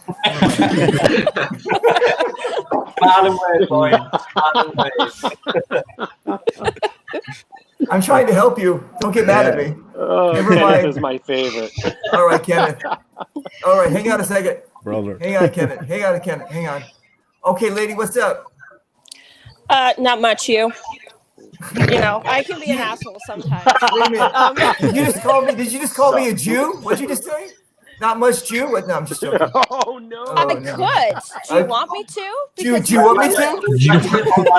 I'm trying to help you. Don't get mad at me. Oh, Never Kenneth mind. is my favorite. All right, Kenneth. All right, hang on a second. Brother. Hang on, Kenneth. Hang on. Okay, lady, what's up? Not much, you. I can be an asshole sometimes. Wait a minute. Did you just call me a Jew? What'd you just say? Not much Jew? What? No, I'm just joking. Oh no! Oh, I no. could. Do you want me to? Do you Because want me to?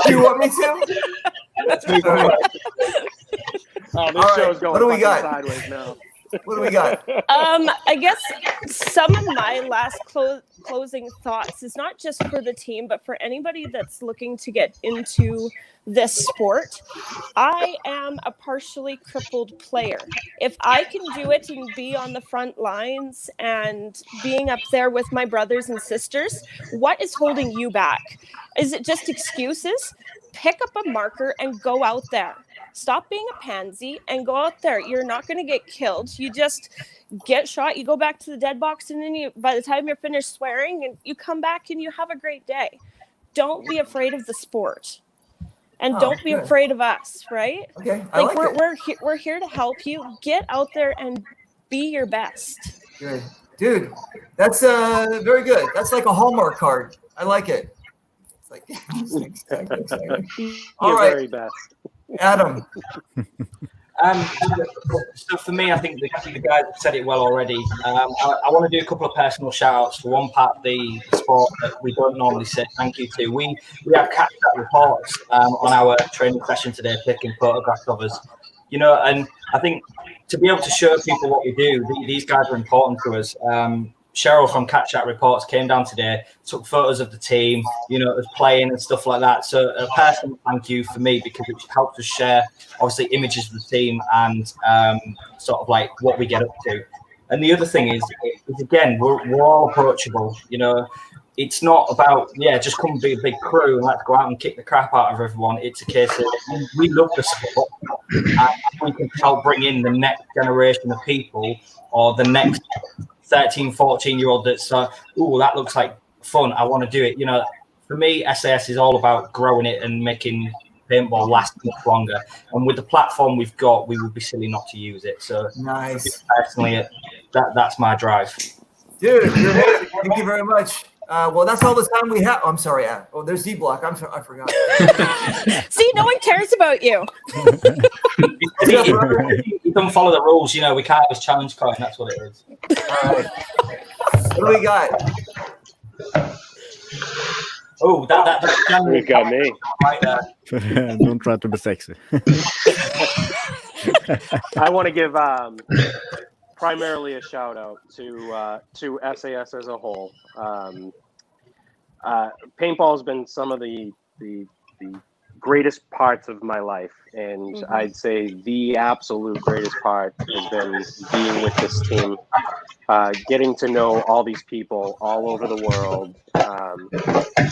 Do you want me to? All right. Oh, this All right, show's going what do we fucking got? sideways now. What do we got? I guess some of my last closing thoughts is not just for the team, but for anybody that's looking to get into this sport. I am a partially crippled player. If I can do it and be on the front lines and being up there with my brothers and sisters, what is holding you back? Is it just excuses? Pick up a marker and go out there. Stop being a pansy and go out there. You're not going to get killed. You just get shot. You go back to the dead box, and then by the time you're finished swearing, and you come back and you have a great day. Don't be afraid of the sport, and don't be good. afraid of us. Right? Okay, I like it. We're here to help you. Get out there and be your best. Good. Dude, that's very good. That's like a Hallmark card. I like it. It's like, all Your right, very best. Adam. So for me, I think the guys have said it well already. I want to do a couple of personal shout outs for one part of the sport that we don't normally say thank you to. We have catch that reports on our training session today, taking photographs of us. And I think to be able to show people what we do, these guys are important to us. Cheryl from Catch That Reports came down today, took photos of the team, us playing and stuff like that. So a personal thank you for me, because it helps us share, obviously, images of the team and sort of like what we get up to. And the other thing is again, we're all approachable. It's not about, just come and be a big crew and let's go out and kick the crap out of everyone. It's a case of we love the sport and we can help bring in the next generation of people, or the next 13, 14-year-old that's that looks like fun, I want to do it. For me, SAS is all about growing it and making paintball last much longer. And with the platform we've got, we would be silly not to use it. So Nice. Personally, that's my drive. Dude, you're amazing. Thank you very much. Well, that's all the time we have. I'm sorry. Oh, there's Z-Block. I forgot. See, no one cares about you. You don't follow the rules. We can't just challenge coin. That's what it is. All right. What do we got? Oh, that You got me. right there. Don't try to be sexy. I want to give primarily a shout out to SAS as a whole. Paintball has been some of the greatest parts of my life, and I'd say the absolute greatest part has been being with this team, getting to know all these people all over the world,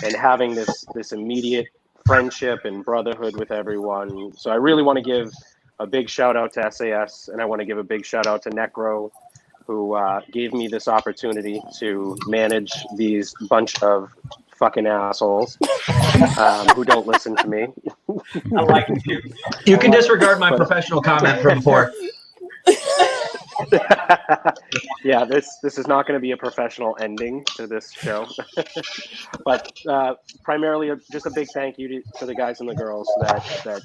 and having this immediate friendship and brotherhood with everyone. So I really want to give a big shout out to SAS, and I want to give a big shout out to Necro, who gave me this opportunity to manage these bunch of fucking assholes who don't listen to me. I like you. You can disregard my professional comment from before. Yeah, this is not going to be a professional ending to this show. But primarily, just a big thank you to the guys and the girls that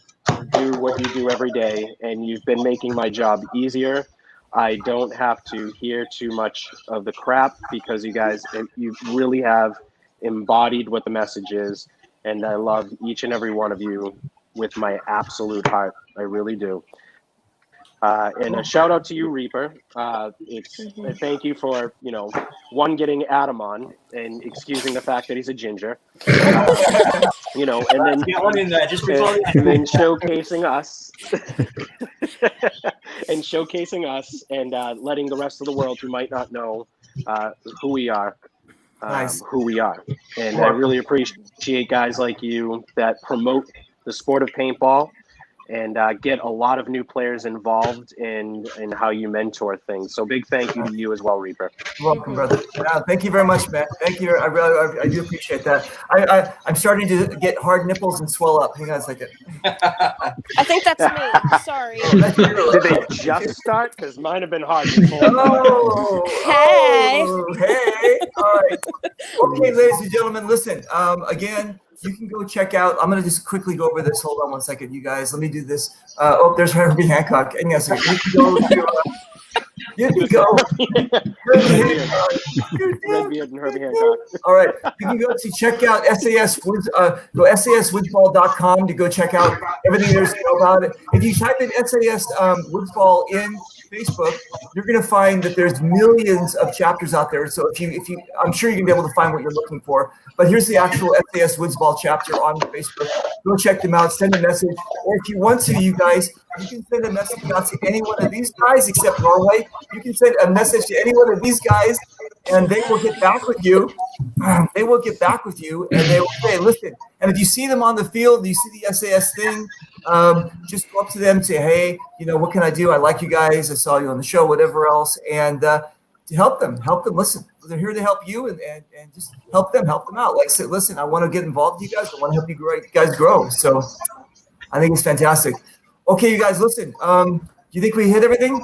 do what you do every day, and you've been making my job easier. I don't have to hear too much of the crap because you really have embodied what the message is, and I love each and every one of you with my absolute heart. I really do. And a shout out to you, Reaper. A thank you for, getting Adam on and excusing the fact that he's a ginger. And then Get one in there just before and then showcasing us and letting the rest of the world who might not know who we are. Nice. Who we are. And I really appreciate guys like you that promote the sport of paintball and get a lot of new players involved in how you mentor things. So big thank you to you as well, Reaper. You're welcome, brother. Thank you very much, man. Thank you. I do appreciate that. I'm starting to get hard nipples and swell up. Hang on a second. I think that's me. Sorry. Did they just start? Because mine have been hard before. Hey. Hey. All right. Okay, ladies and gentlemen, listen. Again, you can go check out. I'm going to just quickly go over this. Hold on one second, you guys. Let me do this. There's Herbie Hancock. Hang on a second. You can go. Redbeard and Herbie Hancock. All right. You can go to check out SAS Woods. Go saswoodsball.com to go check out everything there's to know about it. If you type in SAS Woodsball in Facebook, you're going to find that there's millions of chapters out there. So if you, I'm sure you can be able to find what you're looking for. But here's the actual SAS Woodsball chapter on Facebook. Go check them out. Send a message, or if you want to, you guys, you can send a message out to any one of these guys, except Norway. You can send a message to any one of these guys, and they will get back with you. They will get back with you, and they will say, listen. And if you see them on the field, you see the SAS thing, just go up to them and say, hey, what can I do? I like you guys. I saw you on the show, whatever else. And to help them listen. They're here to help you and just help them out. Like, say, listen, I want to get involved with you guys. I want to help you guys grow. So I think it's fantastic. Okay, you guys, listen. Do you think we hit everything?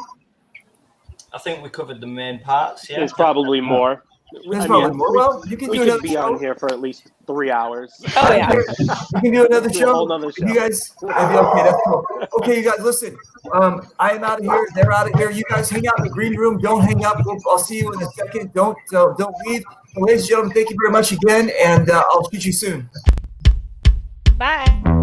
I think we covered the main parts. Yeah, There's probably more. There's probably more. Well, you can do another show. On here for at least 3 hours. Oh, yeah. You can do another show. A whole nother show. You guys, okay, that's cool. Okay, you guys, listen. I am out of here. They're out of here. You guys hang out in the green room. Don't hang up. I'll see you in a second. Don't leave. Ladies and gentlemen, thank you very much again, and I'll speak to you soon. Bye.